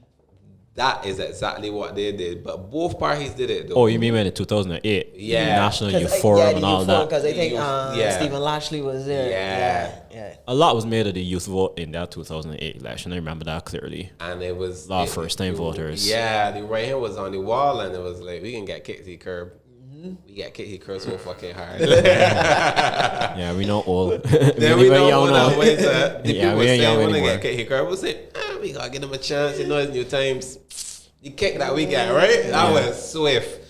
That is exactly what they did. But both parties did it, though. Oh, you mean when in 2008? Yeah. National Youth Forum and all that. Because I think Stephen Lashley was there. Yeah. A lot was made of the youth vote in that 2008 election. I remember that clearly. And it was... a lot of first-time voters. Yeah, the right hand was on the wall, and it was like, we can get kicked to the curb. We got kicked to the curb so fucking hard. Yeah, we know all. Then we know all that ways the yeah, people we ain't say young when they anymore. get kicked to the curb, we'll say, we gotta give them a chance. It's new times. The kick that we got, right? That was swift.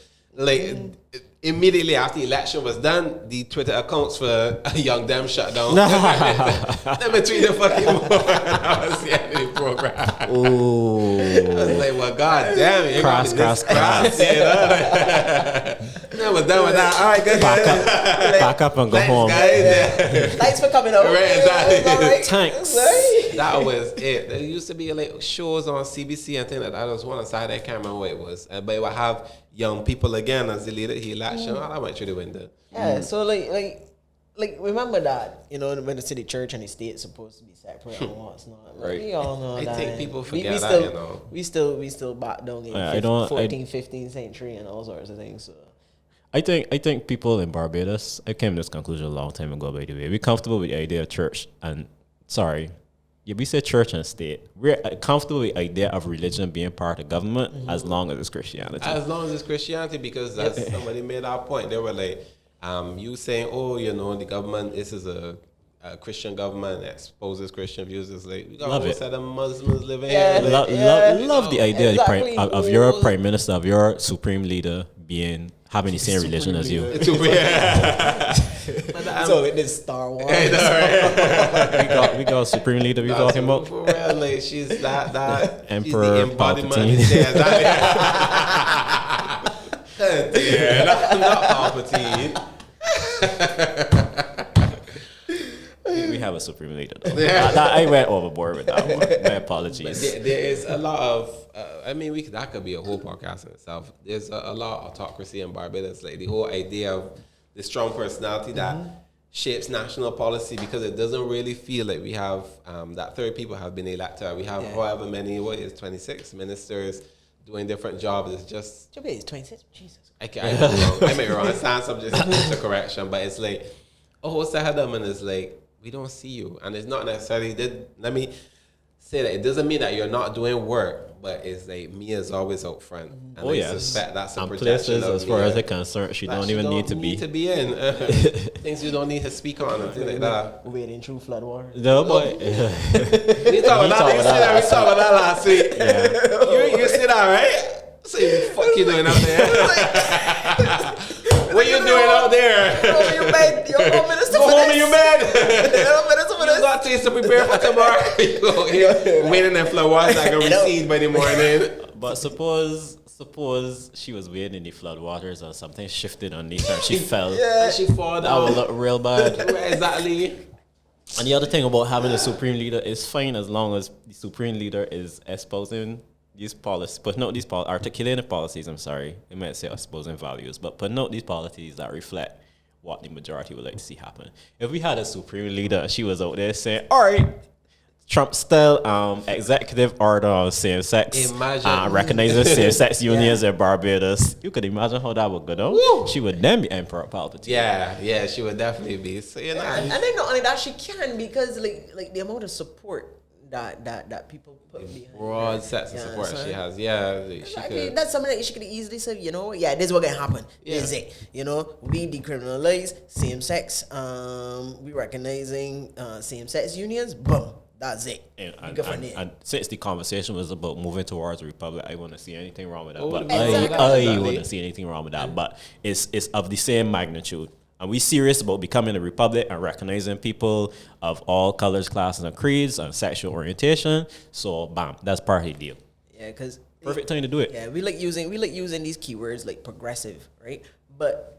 immediately after the election was done, the Twitter accounts for Young Dem shut down. Let me tweet the fucking more. I was the end of the program. Ooh. I was like, well, god damn it. Cross. You know? That was done with that. All right, good. Back up and go home. Guys. Thanks for coming over. Right, exactly. All right. Thanks. That was it. There used to be like shows on CBC and things like that. There was one on Saturday, I can't remember what it was. But it would have young people again as the leader. He election. I went through the window. Yeah, so like remember that, you know, when the city church and the state supposed to be separate and what's not. Like, Right. we all know I that. think people forget we that, still, you know. We still back down in I don't- 14th, 15th century and all sorts of things. So I think people in Barbados, I came to this conclusion a long time ago, by the way. We're comfortable with the idea of church and, we say church and state. We're comfortable with the idea of religion being part of government as long as it's Christianity. As long as it's Christianity, because as somebody made our point, they were like, you saying, oh, you know, the government, this is a Christian government, exposes Christian views. It's like, we got Love a whole it. set of Muslims living Yeah. here. Love the idea Exactly. of your prime minister, of your supreme leader having the same religion as you. so it is Star Wars. we got a supreme leader we talking about. For real, like, she's that Emperor she's the embodiment. Palpatine. Yeah, not Palpatine. We have a supreme leader though. I went overboard with that one. My apologies. There is a lot of, that could be a whole podcast in itself. There's a lot of autocracy in Barbados. Like the whole idea of the strong personality that shapes national policy, because it doesn't really feel like we have that 30 people have been elected. We have however many, 26 ministers doing different jobs. It's just... Jabez is 26? Jesus. I may be wrong. It sounds just a correction, but it's like, oh, Sahadam, and it's like, we don't see you. And it's not necessarily, let me say that it doesn't mean that you're not doing work, but it's like Mia is always out front. And I suspect that's a and projection places, of as far Mia as they're concerned, she don't even need to be. in. Things you don't need to speak on and things like that. Wading through flood water. No, boy. We talked about that last week. You see that, right? So what the fuck you doing out there? What you doing out there? Go home in your bed. You're home minister Go for home this. in your bed. You're minister for You this. got things to prepare for tomorrow. You go here, waiting in flowers like a receipt by the morning. But suppose she was wading in the floodwaters or something shifted underneath her and she fell. And she fall That would down. look real bad. Exactly. And the other thing about having a supreme leader is fine as long as the supreme leader is espousing these policies, putting out these articulating policies. I might say exposing values, but putting out these policies that reflect what the majority would like to see happen. If we had a supreme leader and she was out there saying, all right, Trump style executive order on same-sex, Imagine. recognizing same-sex unions in Barbados, you could imagine how that would go down. Woo. She would then be Emperor Palpatine. Yeah, she would definitely be. So, you know, And then not only that, she can, because like the amount of support that people put behind broad her. sets of Yeah, support so- she has. Yeah, she I could. mean, that's something that she could easily say, you know, this is what's gonna happen. This is it. You know, we decriminalize same sex. We recognizing same sex unions. Boom. That's it. And since the conversation was about moving towards a republic, I wouldn't see anything wrong with that. Oh, But exactly. I wouldn't see anything wrong with that. But it's of the same magnitude. And we serious about becoming a republic and recognizing people of all colors, classes, and creeds and sexual orientation. So, bam, that's part of the deal. Yeah, because Perfect time to do it. yeah, we like using these keywords like progressive, right? But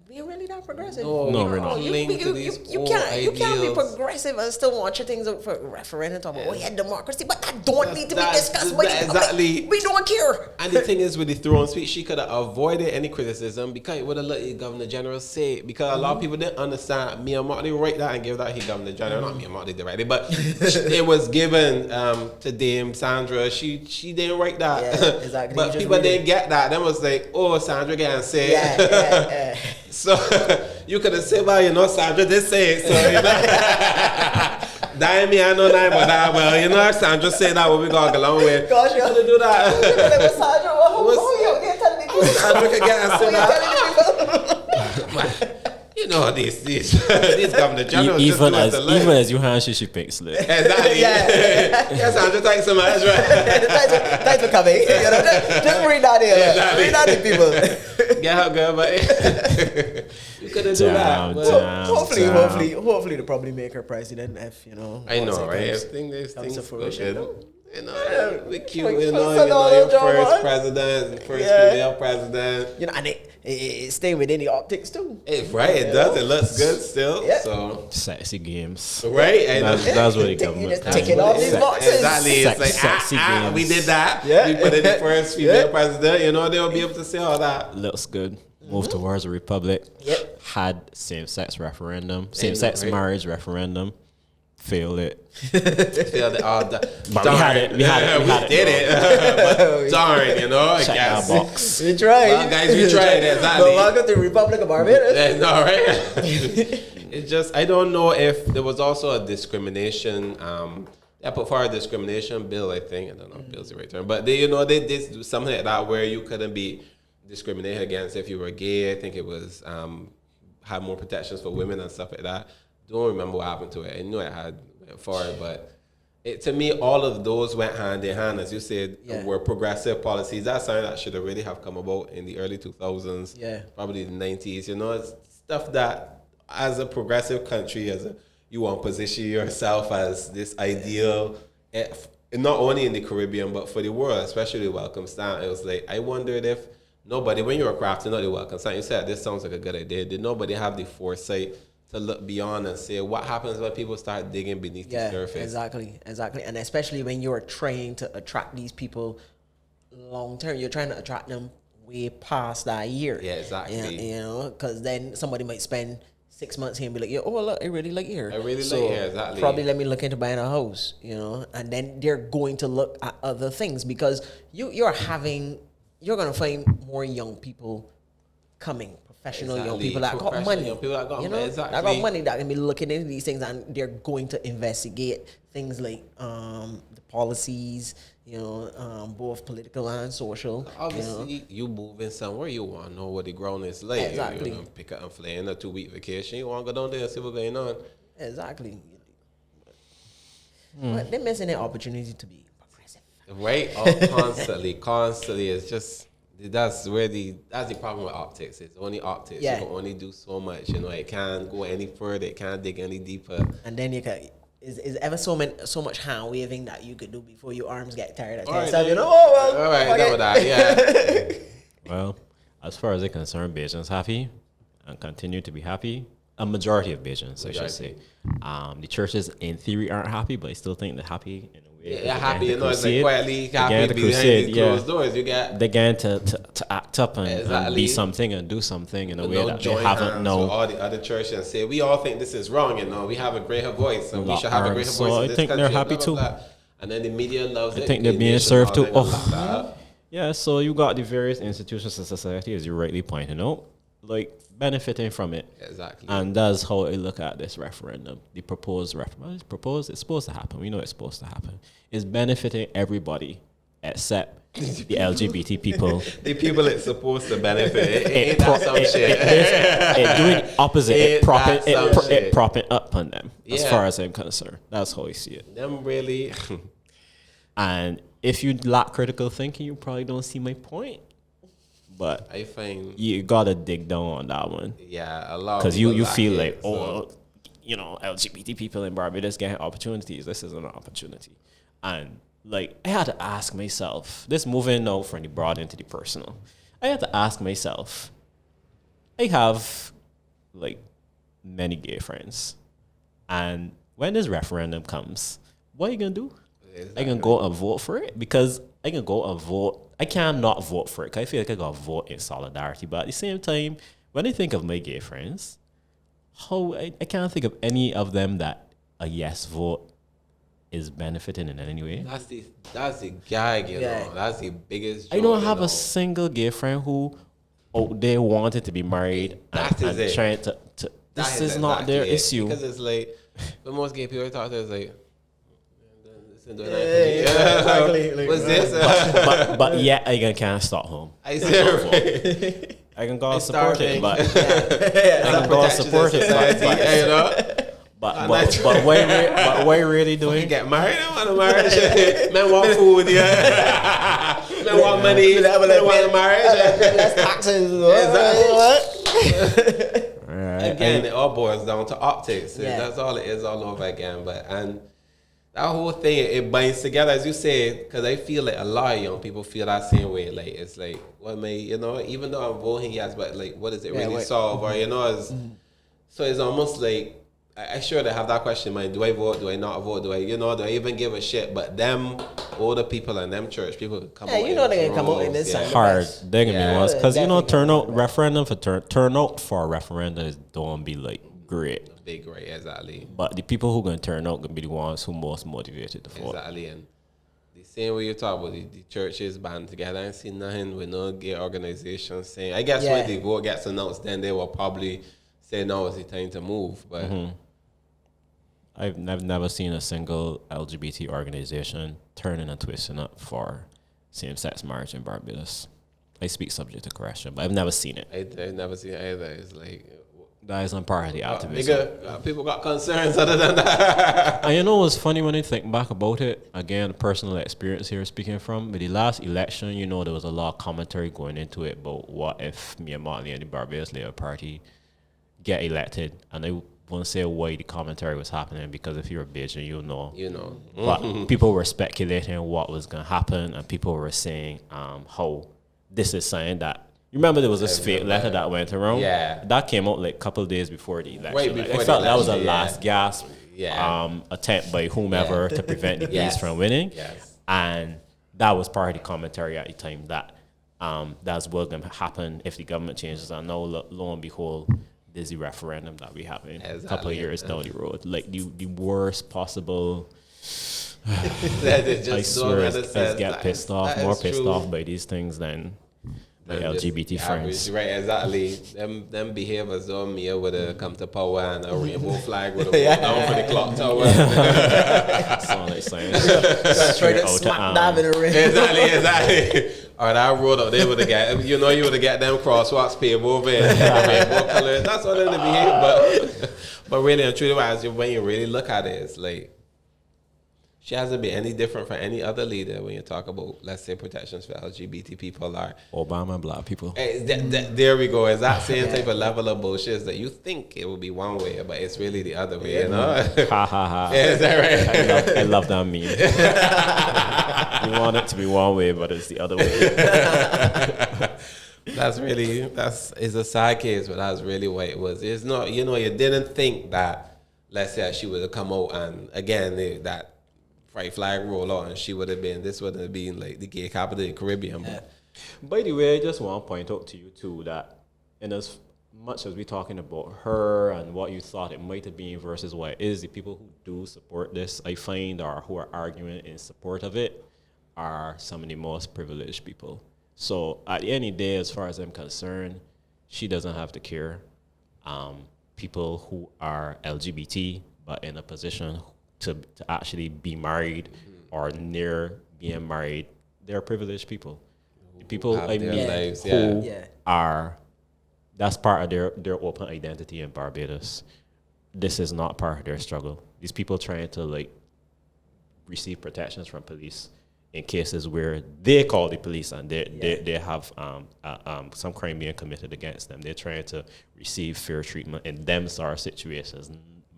we ain't really that progressive. No, we're not. You Linked to these old can't be ideals. progressive and still want your things out for referendum. Talk about democracy, but that don't need to be That's- discussed. By the public. exactly. We don't care. And the thing is, with the throne speech, she could have avoided any criticism because it would have let the Governor General say it. Because a lot of people didn't understand. Mia Motley write that and give that to Governor General. Not Mia Motley directly, but it was given to Dame Sandra. She didn't write that. Yeah, exactly. But You just people read didn't it. get that. Them was like, oh, Sandra can say it. Yeah. So you could have said, well, you know, Sandra did say it. So, you know, me, I know nothing about that. Well, you know, Sandra said that what we got to go along with. Gosh, You could do that. Sandra, Sandra could get us to that. You know, No, these governor generals just Even do as as they like. even as you hand she picks it. Exactly. Yeah. Yes, Andrew, thanks so much. Right? Thanks for coming. You know, just read that here. Exactly. Read that to people. Get out, girl, but you couldn't do that. But Hopefully, they'll probably make her president. If you know, I know, once it right? comes- I think there's comes to things fruition, looking. no? You know, we cute. Like, You know, first your Donald first Trump, president, first Yeah. female president. You know, and it stay within the optics too. Right, it does. It looks good still. Yeah. So Sexy games. right, and That's what it You comes just with. ticking all these boxes. exactly. It's like Sexy games. we did that. Yeah. We put in the first female Yeah. president. You know, they'll be able to say all that. Looks good. Move towards a republic. Yep. Had same-sex referendum, same-sex right. marriage referendum. Failed it. Feel the, But we had it. We had it. We did it. But darn, you know, I Check guess. our box. We tried. Well, guys, we tried, exactly. But welcome to the Republic of Barbados. Yeah, no, right? It's just, I don't know if there was also a discrimination. They put forward a discrimination bill, I think. I don't know if bill's the right term. But they did do something like that where you couldn't be discriminated against if you were gay. I think it was had more protections for women and stuff like that. Don't remember what happened to it. I knew it had went forward, but to me, all of those went hand in hand, as you said, Yeah. were progressive policies. That's something that should have really have come about in the early 2000s, Yeah. probably the 90s. You know, it's stuff that as a progressive country, you want to position yourself as this ideal, not only in the Caribbean, but for the world, especially the welcome stand. It was like, I wondered if nobody, when you were crafting out the welcome stand, you said, this sounds like a good idea. Did nobody have the foresight to look beyond and say, what happens when people start digging beneath the surface? Exactly. And especially when you're trying to attract these people long term, you're trying to attract them way past that year. Yeah, exactly. You know, because then somebody might spend 6 months here and be like, oh, look, I really like here. I really like here, exactly. Probably let me look into buying a house, you know, and then they're going to look at other things because you're going to find more young people coming. Professional young people that got money, young people that got you know, money, exactly. that got money that can be looking into these things, and they're going to investigate things like the policies, you know, both political and social. Obviously, you moving somewhere, you want to know what the ground is like. Exactly. You know, pick up and fly in a 2-week vacation. You want to go down there and see what's going on. Exactly. But they're missing an opportunity to be progressive. Right? Oh, constantly. It's just that's the problem with optics. It's only optics. Yeah. You can only do so much. You know, it can't go any further. It can't dig any deeper. And then you can is ever so much hand waving that you could do before your arms get tired. All right, So, you then. know, oh well. All right, okay. done with that. Yeah. Well, as far as they're concerned, Bajans happy and continue to be happy. A majority of Bajans, I should say. The churches, in theory, aren't happy, but I still think they're happy in a way. Yeah, happy. You know, it's crusade. like quietly happy Again, the behind crusade, these yeah. closed doors. You get They're going to act up and Exactly. be something and do something in a way no that they joint haven't hands with known. all the other churches and say we all think this is wrong. You know, we have a greater voice and we Lock should have a greater arms. voice. So in I this think they're country, happy blah, too. blah, blah. And then the media loves it. I think they're The being nation served too. all that, blah. Yeah, so you got the various institutions of society, as you rightly pointed out, like benefiting from it. Exactly. And that's how I look at this referendum. The proposed referendum. It's supposed to happen. We know it's supposed to happen. It's benefiting everybody except the LGBT people. The people it's supposed to benefit. Ain't that some shit? It doing the opposite. Ain't that some shit? It propping up on them, as Yeah. far as I'm concerned. That's how I see it. Them really. And if you lack critical thinking, you probably don't see my point. But I find, you gotta dig down on that one. yeah, a lot. Because of people you lack feel it, like, so. LGBT people in Barbados getting opportunities. This is an opportunity. And like, I had to ask myself, this moving now from the broad into the personal, I had to ask myself, I have like many gay friends. And when this referendum comes, what are you gonna do? I can go and vote for it because I can go and vote. I cannot vote for it because I feel like I got to vote in solidarity. But at the same time, when I think of my gay friends, I can't think of any of them that a yes vote is benefiting in any way. That's the gag, you Yeah. know. That's the biggest. I don't joke, have you know. a single gay friend who they wanted to be married That and is it. trying to That this is not exactly their it. issue. Because it's like, when most gay people talk to, it's like, this isn't doing Yeah, anything. exactly. Like, What's this? but yet I can't stop home. I say, I can go and They support starving. it, but I can go and support it, you know. but what you really You doing? get married, I want to marry. Men want food, yeah. Men want money. Men want marriage. Less taxes. What? Right. Again, it all boils down to optics. Yeah. That's all it is all over again. And that whole thing, it binds together, as you say, because I feel like a lot of young people feel that same way. Like, it's like, what may, you know, even though I'm voting yes, but like, what does it really solve? Or, you know, so it's almost like, I sure they have that question in mind. Do I vote? Do I not vote? Do I even give a shit? But them older people and them church people can come out. You know they can come out in this side. Hard. They're gonna be ones because Definitely turnout for a referendum is don't be like great. Big, right? Exactly. But the people who gonna turn out gonna be the ones who most motivated to vote. Exactly. And the same way you talk about the churches band together, I ain't seen nothing with no gay organizations saying. I guess when the vote gets announced, then they will probably say now is the time to move. But I've never seen a single LGBT organization turning and twisting up for same-sex marriage in Barbados. I speak subject to correction, but I've never seen it. I've never seen it either. It's like, That is on part of the activism. people got concerns other than that. And you know what's funny when I think back about it? Again, personal experience here speaking from. With the last election, you know, there was a lot of commentary going into it about what if me and Martin and the Barbados Labour Party get elected. And I won't say why the commentary was happening because if you're a Bajan, you know. You know. But people were speculating what was going to happen, and people were saying how this is saying that. You remember there was this fake letter that went around? Yeah. That came out like a couple of days before the election. Right Like, before I felt the that was a election, last gasp Yeah. attempt by whomever to prevent the bees from winning. Yes. And that was part of the commentary at the time that that's what's going to happen if the government changes. And now, lo and behold, there's the referendum that we have in a couple of years down the road. Like the worst possible. I swear, I get pissed off, more pissed off by these things than my LGBT friends. Right, exactly. Them behave as though Mia would have come to power and a rainbow flag would have rolled down for the clock tower. Sound like saying Straight up smack dab in the ring. Exactly. Or that road up, they would have got, you would have got them crosswalks paved over in rainbow colors. That's what they behave. But really and truly, when you really look at it, it's like, she hasn't been any different from any other leader when you talk about, let's say, protections for LGBT people or Obama and black people. there we go. It's that same type of level of bullshit that you think it will be one way, but it's really the other way, you know? Ha ha ha. Yeah, is that right? I love that meme. You want it to be one way, but it's the other way. It's a side case, but that's really what it was. It's not, you didn't think that, let's say, she would have come out and, again, that white flag roll out and this would have been like the gay capital of the Caribbean. But By the way, I just want to point out to you too that in as much as we're talking about her and what you thought it might have been versus what it is, the people who do support this, I find, or who are arguing in support of it, are some of the most privileged people. So at the end of the day, as far as I'm concerned, she doesn't have to care. People who are LGBT but in a position to actually be married or near being married, they're privileged people. The people I mean lives, who are, that's part of their open identity in Barbados. This is not part of their struggle. These people trying to like receive protections from police in cases where they call the police and they have some crime being committed against them. They're trying to receive fair treatment in them sort of situations.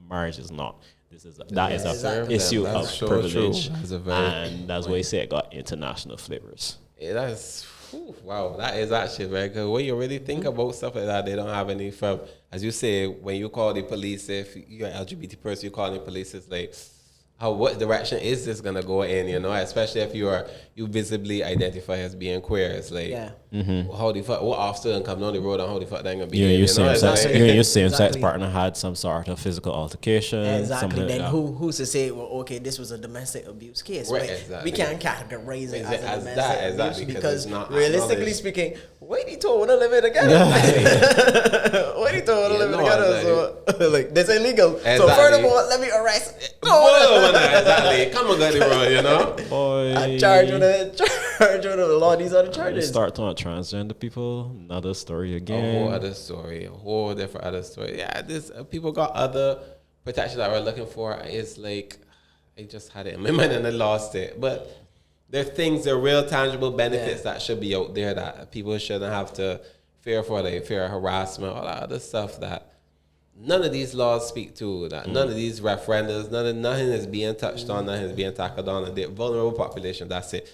Marriage is not. That is an issue of privilege, and that's why I say it got international flavors. Yeah, wow, that is actually very good. When you really think about stuff like that, they don't have any from, as you say, when you call the police, if you're an LGBT person, you call the police, it's like, what direction is this gonna go in? Especially if you visibly identify as being queer. It's like, how the fuck? What officer and come down the road and how the fuck they gonna be? You and your same-sex partner had some sort of physical altercation. Exactly. Then like who's to say? Well, okay, this was a domestic abuse case. Right, Right? exactly. We can't categorize it as a that, domestic exactly, abuse because because it's not realistically acknowledged. speaking, why the two wanna live together? Why the two wanna live together? So like that's illegal. Exactly. So furthermore, let me arrest. Whoa, exactly. Come on, got it wrong, boy, I charge with it. charge under the law. These are the You charges. start talking about transgender people, another story A again. whole other story, a whole different other story. Yeah, this people got other protections that we're looking for. It's like I just had it in my mind and I lost it. But there are things, there are real tangible benefits that should be out there that people shouldn't have to fear for. They fear of harassment, all that other stuff that none of these laws speak to. That none of these referendums, nothing is being touched on, nothing is being tackled on. And the vulnerable population, that's it.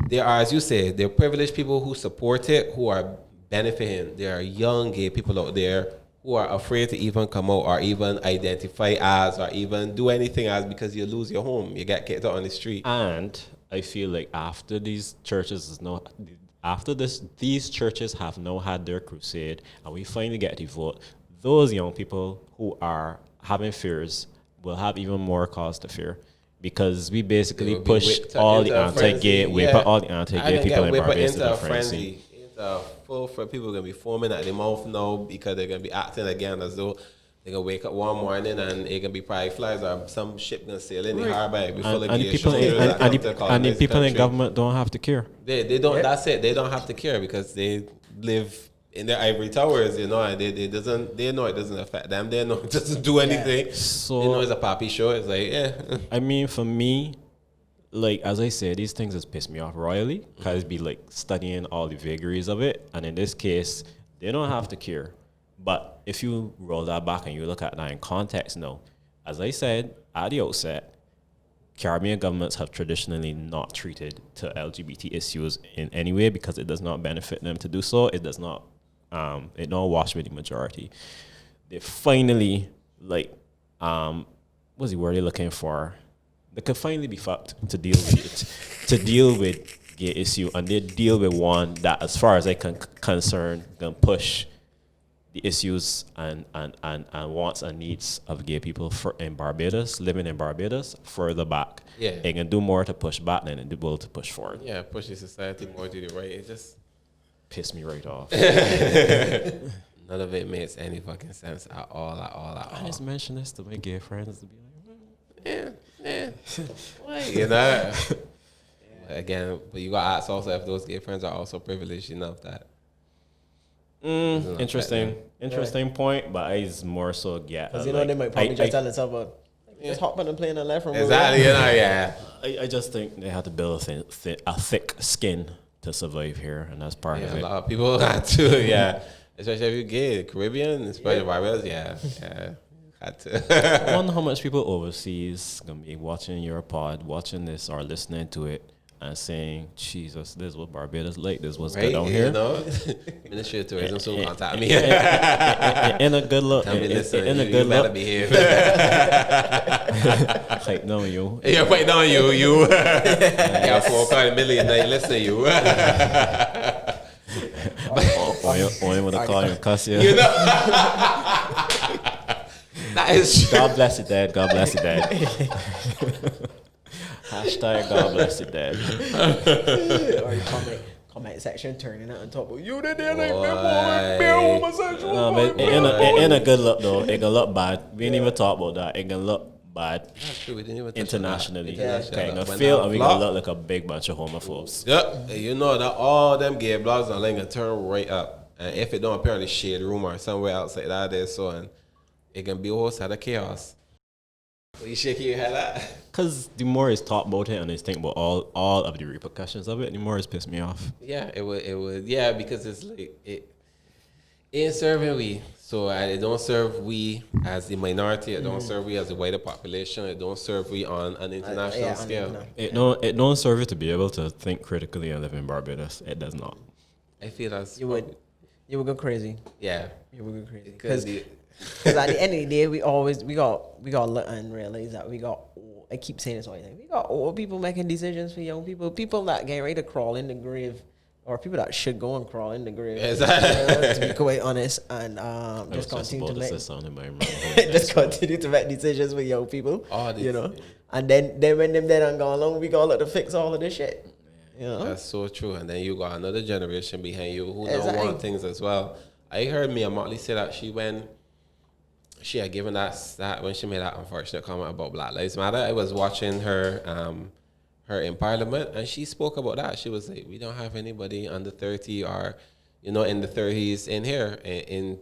There are, as you say, there are privileged people who support it, who are benefiting. There are young gay people out there who are afraid to even come out or even identify as or even do anything as because you lose your home. You get kicked out on the street. And I feel like after these churches these churches have now had their crusade and we finally get the vote, those young people who are having fears will have even more cause to fear. Because we basically push all the anti-gay, we put all the anti-gay people in Barbados into a frenzy. Full for people are gonna be foaming at the mouth now because they're gonna be acting again as though they're gonna wake up one morning and it gonna be probably flies or some ship gonna sail in the harbor. And the people in government don't have to care. They don't. That's it. They don't have to care because they live in their ivory towers, you know, and they know it doesn't affect them. They know it doesn't do anything. So they know it's a poppy show. It's like, yeah. I mean, for me, like, as I said, these things just piss me off royally because be like studying all the vagaries of it. And in this case, they don't have to care. But if you roll that back and you look at that in context now, as I said at the outset, Caribbean governments have traditionally not treated to LGBT issues in any way because it does not benefit them to do so. It does not, it don't wash with the majority. They finally, like, what's the word they're looking for? They could finally be fucked to deal with it, to deal with gay issue, and they deal with one that, as far as I can concern, can push the issues and wants and needs of gay people in Barbados, living in Barbados, further back. Yeah. It can do more to push back than it will to push forward. Yeah, push the society more to the right. It just Piss me right off. none of it makes any fucking sense at all. I just mentioned this to my gay friends to be like, Yeah. Why? You know. Again, but you got to ask also if those gay friends are also privileged enough that. Interesting point, but I more so get Because you know, they might probably just tell themselves, just hop on the plane and left from Exactly, you know, yeah. I just think they have to build a thick skin to survive here, and that's part of A it. lot of people had to, yeah. Especially if you're gay, Caribbean, especially Barbados, yeah. Had to. I wonder how much people overseas gonna be watching your pod, watching this or listening to it, and saying, Jesus, this is what Barbados like, this is what's good down here. You know? Ministry of Tourism soon contact me. In a good look. Tell me, listen, in a you good better look. behave. Like, no, you. Yeah, wait, no, you. Yeah, $4 million, now you listen, you. Or you want to call you and cuss you. You know? That is true. God bless you, Dad. God bless you, Dad. Hashtag God bless you, Dad. Or comment section turning out and talk about you did that like be homosexual. No, but in a good look though, it can look bad. We didn't even talk about that. It can look bad That's true, we didn't even touch on internationally. that. Okay, When gonna feel that and we flop, gonna look like a big bunch of homophobes. Yep, and you know that all them gay blogs are like gonna turn right up. And if it don't appear in the shade room or somewhere else like that, there, so and it can be a whole set of chaos. What you shaking your head at? Cause the more it's talked about it and it's think about all of the repercussions of it, the more it's pissed me off. Yeah, it would. Yeah, because it's like it ain't serving we. So it don't serve we as the minority. It don't serve we as the wider population. It don't serve we on an international scale. It don't serve it to be able to think critically and live in Barbados. It does not. I feel that's You would go crazy. Yeah, You would go crazy. because Because at the end of the day, we got look and realize that we got. I keep saying this all the time. We got old people making decisions for young people. People that get ready to crawl in the grave, or people that should go and crawl in the grave. Exactly. To be quite honest, and just continue to make decisions with young people. You know, and then when them dead and gone long, we got to look to fix all of this shit. You know, that's so true. And then you got another generation behind you who don't want things as well. I heard Mia Motley say that she had given that when she made that unfortunate comment about Black Lives Matter. I was watching her her in Parliament, and she spoke about that. She was like, "We don't have anybody under 30 or, in the 30s in here, in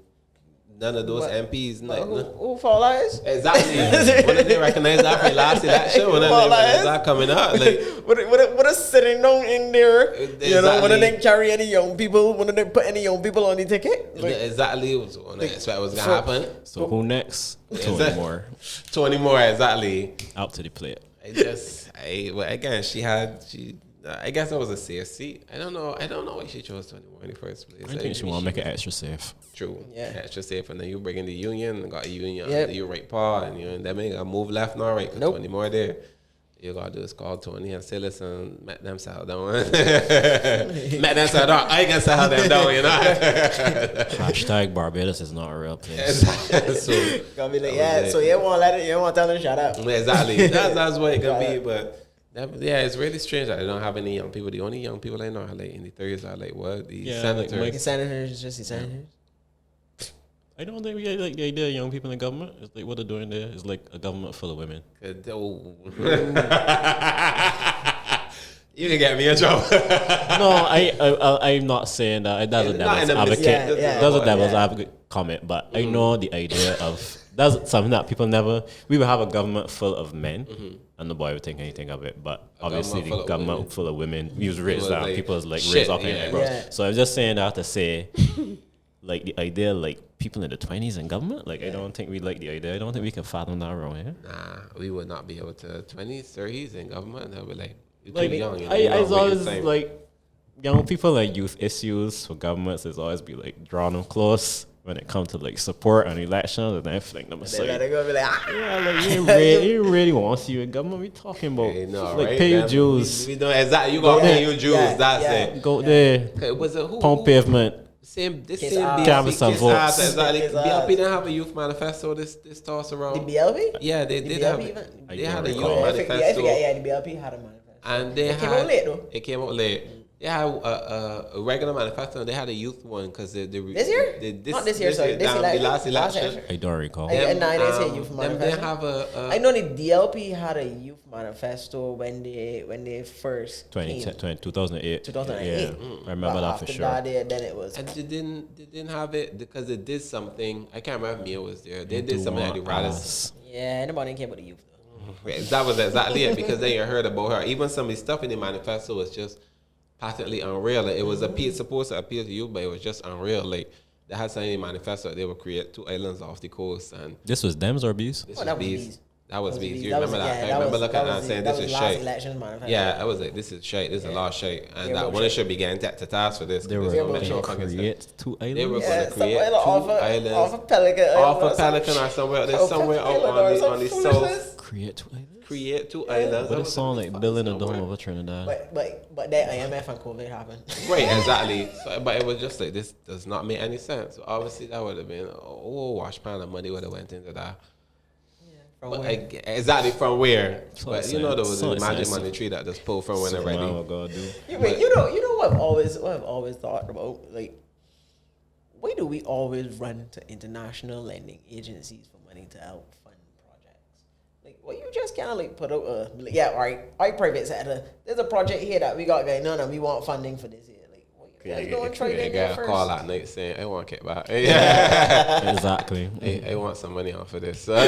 none of those MPs." Who fall lies? Exactly. When they recognize that for last election, when they recognize that coming out, like, what is sitting down in there? Exactly. When they carry any young people, when they put any young people on the ticket? exactly what I expect was gonna happen. So who next? Tony Moore. Tony Moore, exactly. Out to the plate. I guess that was a safe seat. I don't know why she chose Tony Moore in the first place. I think she want to make it extra safe. True. Yeah. Extra safe, and then you bring in the union, and got a union, Yep. you right paw, and then ain't got move left nor right. Nope. Tony Moore there. You gotta do is call Tony and say, listen, met them settle down. Met them settle down. I can settle them down, Hashtag Barbados is not a real place. So Gonna be like, so you won't tell them shut up. exactly. That's what it can be, but. It's really strange that they don't have any young people. The only young people I know are like in the 30s are like what? The senators. The senators, just the senators. I don't think we like the idea of young people in government. It's like what they're doing there is like a government full of women. You can get me in trouble. No, I'm not saying that. That's a devil's advocate. That's a devil's advocate comment. But I know the idea of that's something that people never. We would have a government full of men, and nobody would think anything of it. But obviously, the government full of women, we was raised down. People was like raised up in eyebrows. Yeah. So I'm just saying that to say, like the idea, like people in the 20s in government. Like I don't think we like the idea. I don't think we can fathom that around here. Nah, we would not be able to 20s, 30s in government. They'll be like, you're Like, too young. I was always like, young people like youth issues for governments is always be like drawing them close when it comes to like support and elections and everything. I'm just like, They're gonna be like, you really want to see you in government? We talking about pay your dues, We don't exactly. You got to pay your dues. That's it. go there, Was it who? pump pavement. Same Kiss ass. Canvas and votes. Exactly. Kiss ass. BLP didn't have a youth manifesto this toss the around. BLP? Yeah, they did have. They had a youth recall. manifesto. Yeah, the BLP had a manifesto. And they came out late, though. It came out late. They had a regular manifesto, and they had a youth one because This year? Not this year, sorry. This the election. last election. I don't recall. I didn't say youth Them manifesto. they have I know the DLP had a youth manifesto when they first 2008. 2008. Yeah, I remember that for after sure. That, then it was. And they didn't have it because it did something. I can't remember if Mia was there. They did something at the rallies. Yeah, anybody didn't care about the youth though. That was exactly it because they heard about her. Even some of the stuff in the manifesto was just patently unreal. Like, it was supposed to appeal to you, but it was just unreal. Like they had something in the manifesto. They would create 2 islands off the coast, and This was Dems or B's? this that was was bees. Bees. That was bees. You That was- remember that? yeah, I remember looking at that and was- saying that this was is last shite. election manifesto. Yeah, I was like, this is shite. This is a lot of shite, and Yeah, that but one should be getting to task for this. They were because going metro to fucking stuff. create 2 They were islands. going to create 2 islands off of Pelican. off of Pelican or somewhere. There's somewhere out on the south. Create 2 islands? Create 2 islands. But it sound like building a dome over Trinidad. But that IMF and COVID happened. Right, exactly. So, but it was just like, this does not make any sense. So obviously that would have been wash pan of money would have went into that. But exactly from where? So But it's you know there was so a magic it's- money tree that just pulled from when they're ready. Man, what God do? You know what I've always thought about? Like, why do we always run to international lending agencies for money to help fund projects? Like, well, you just kind of like put out all right, private sector. There's a project here that we got going on and we want funding for this here. Like, what you guys don't try to get first? Call that night saying, I want to get back. Exactly. I want some money off of this. I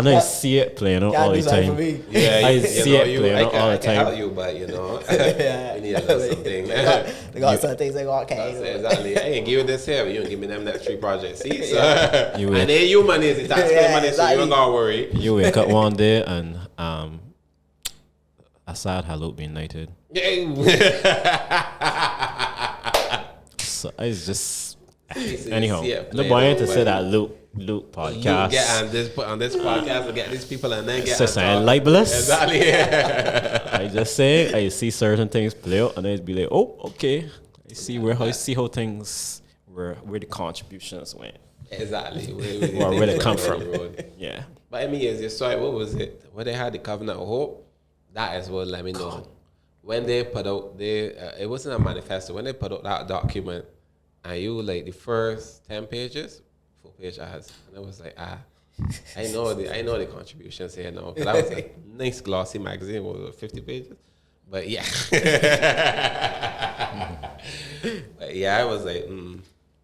know you see it playing out all the time. Yeah, I see it playing out all the I can help time. you, but you need a little something. They got some things they got That's cash. it, exactly. I ain't give you this here, but you don't give me them next 3 projects. See, so You will. and then you money is the taxpayer money, so you don't gotta worry. You wake up one day and Assad hello be united. So it's just anyhow. The boy to say that Luke podcast. You get on this podcast and get these people and then get It's saying libelous. Exactly. I just say I see certain things play out and then be like, oh, okay. I see where things where the contributions went. Exactly. Where they come from. Yeah. But I mean, is your story, what was it? When they had the Covenant of Hope, that is what let me know. When they put out, it wasn't a manifesto. When they put out that document, and you like the first 10 pages, 4-page ads, and it was like, I know the contributions here now. That was a nice glossy magazine with 50 pages. But yeah. But yeah, I was like,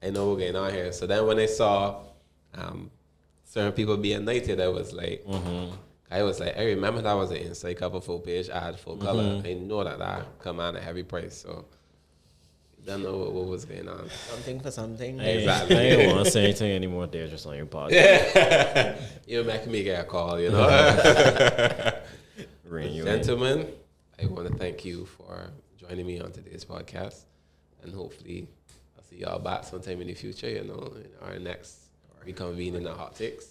I know what's going on here. So then when I saw certain people being knighted, I was like, I remember that was an inside cover full page ad full color. I know that command a heavy price. So don't know what was going on. Something for something. Exactly. I don't want to say anything anymore. They're just on your podcast. You're making me get a call, you know. Gentlemen, I want to thank you for joining me on today's podcast. And hopefully I'll see y'all back sometime in the future, you know, in our next reconvene in the hot takes.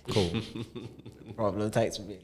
Cool. Problem types for me.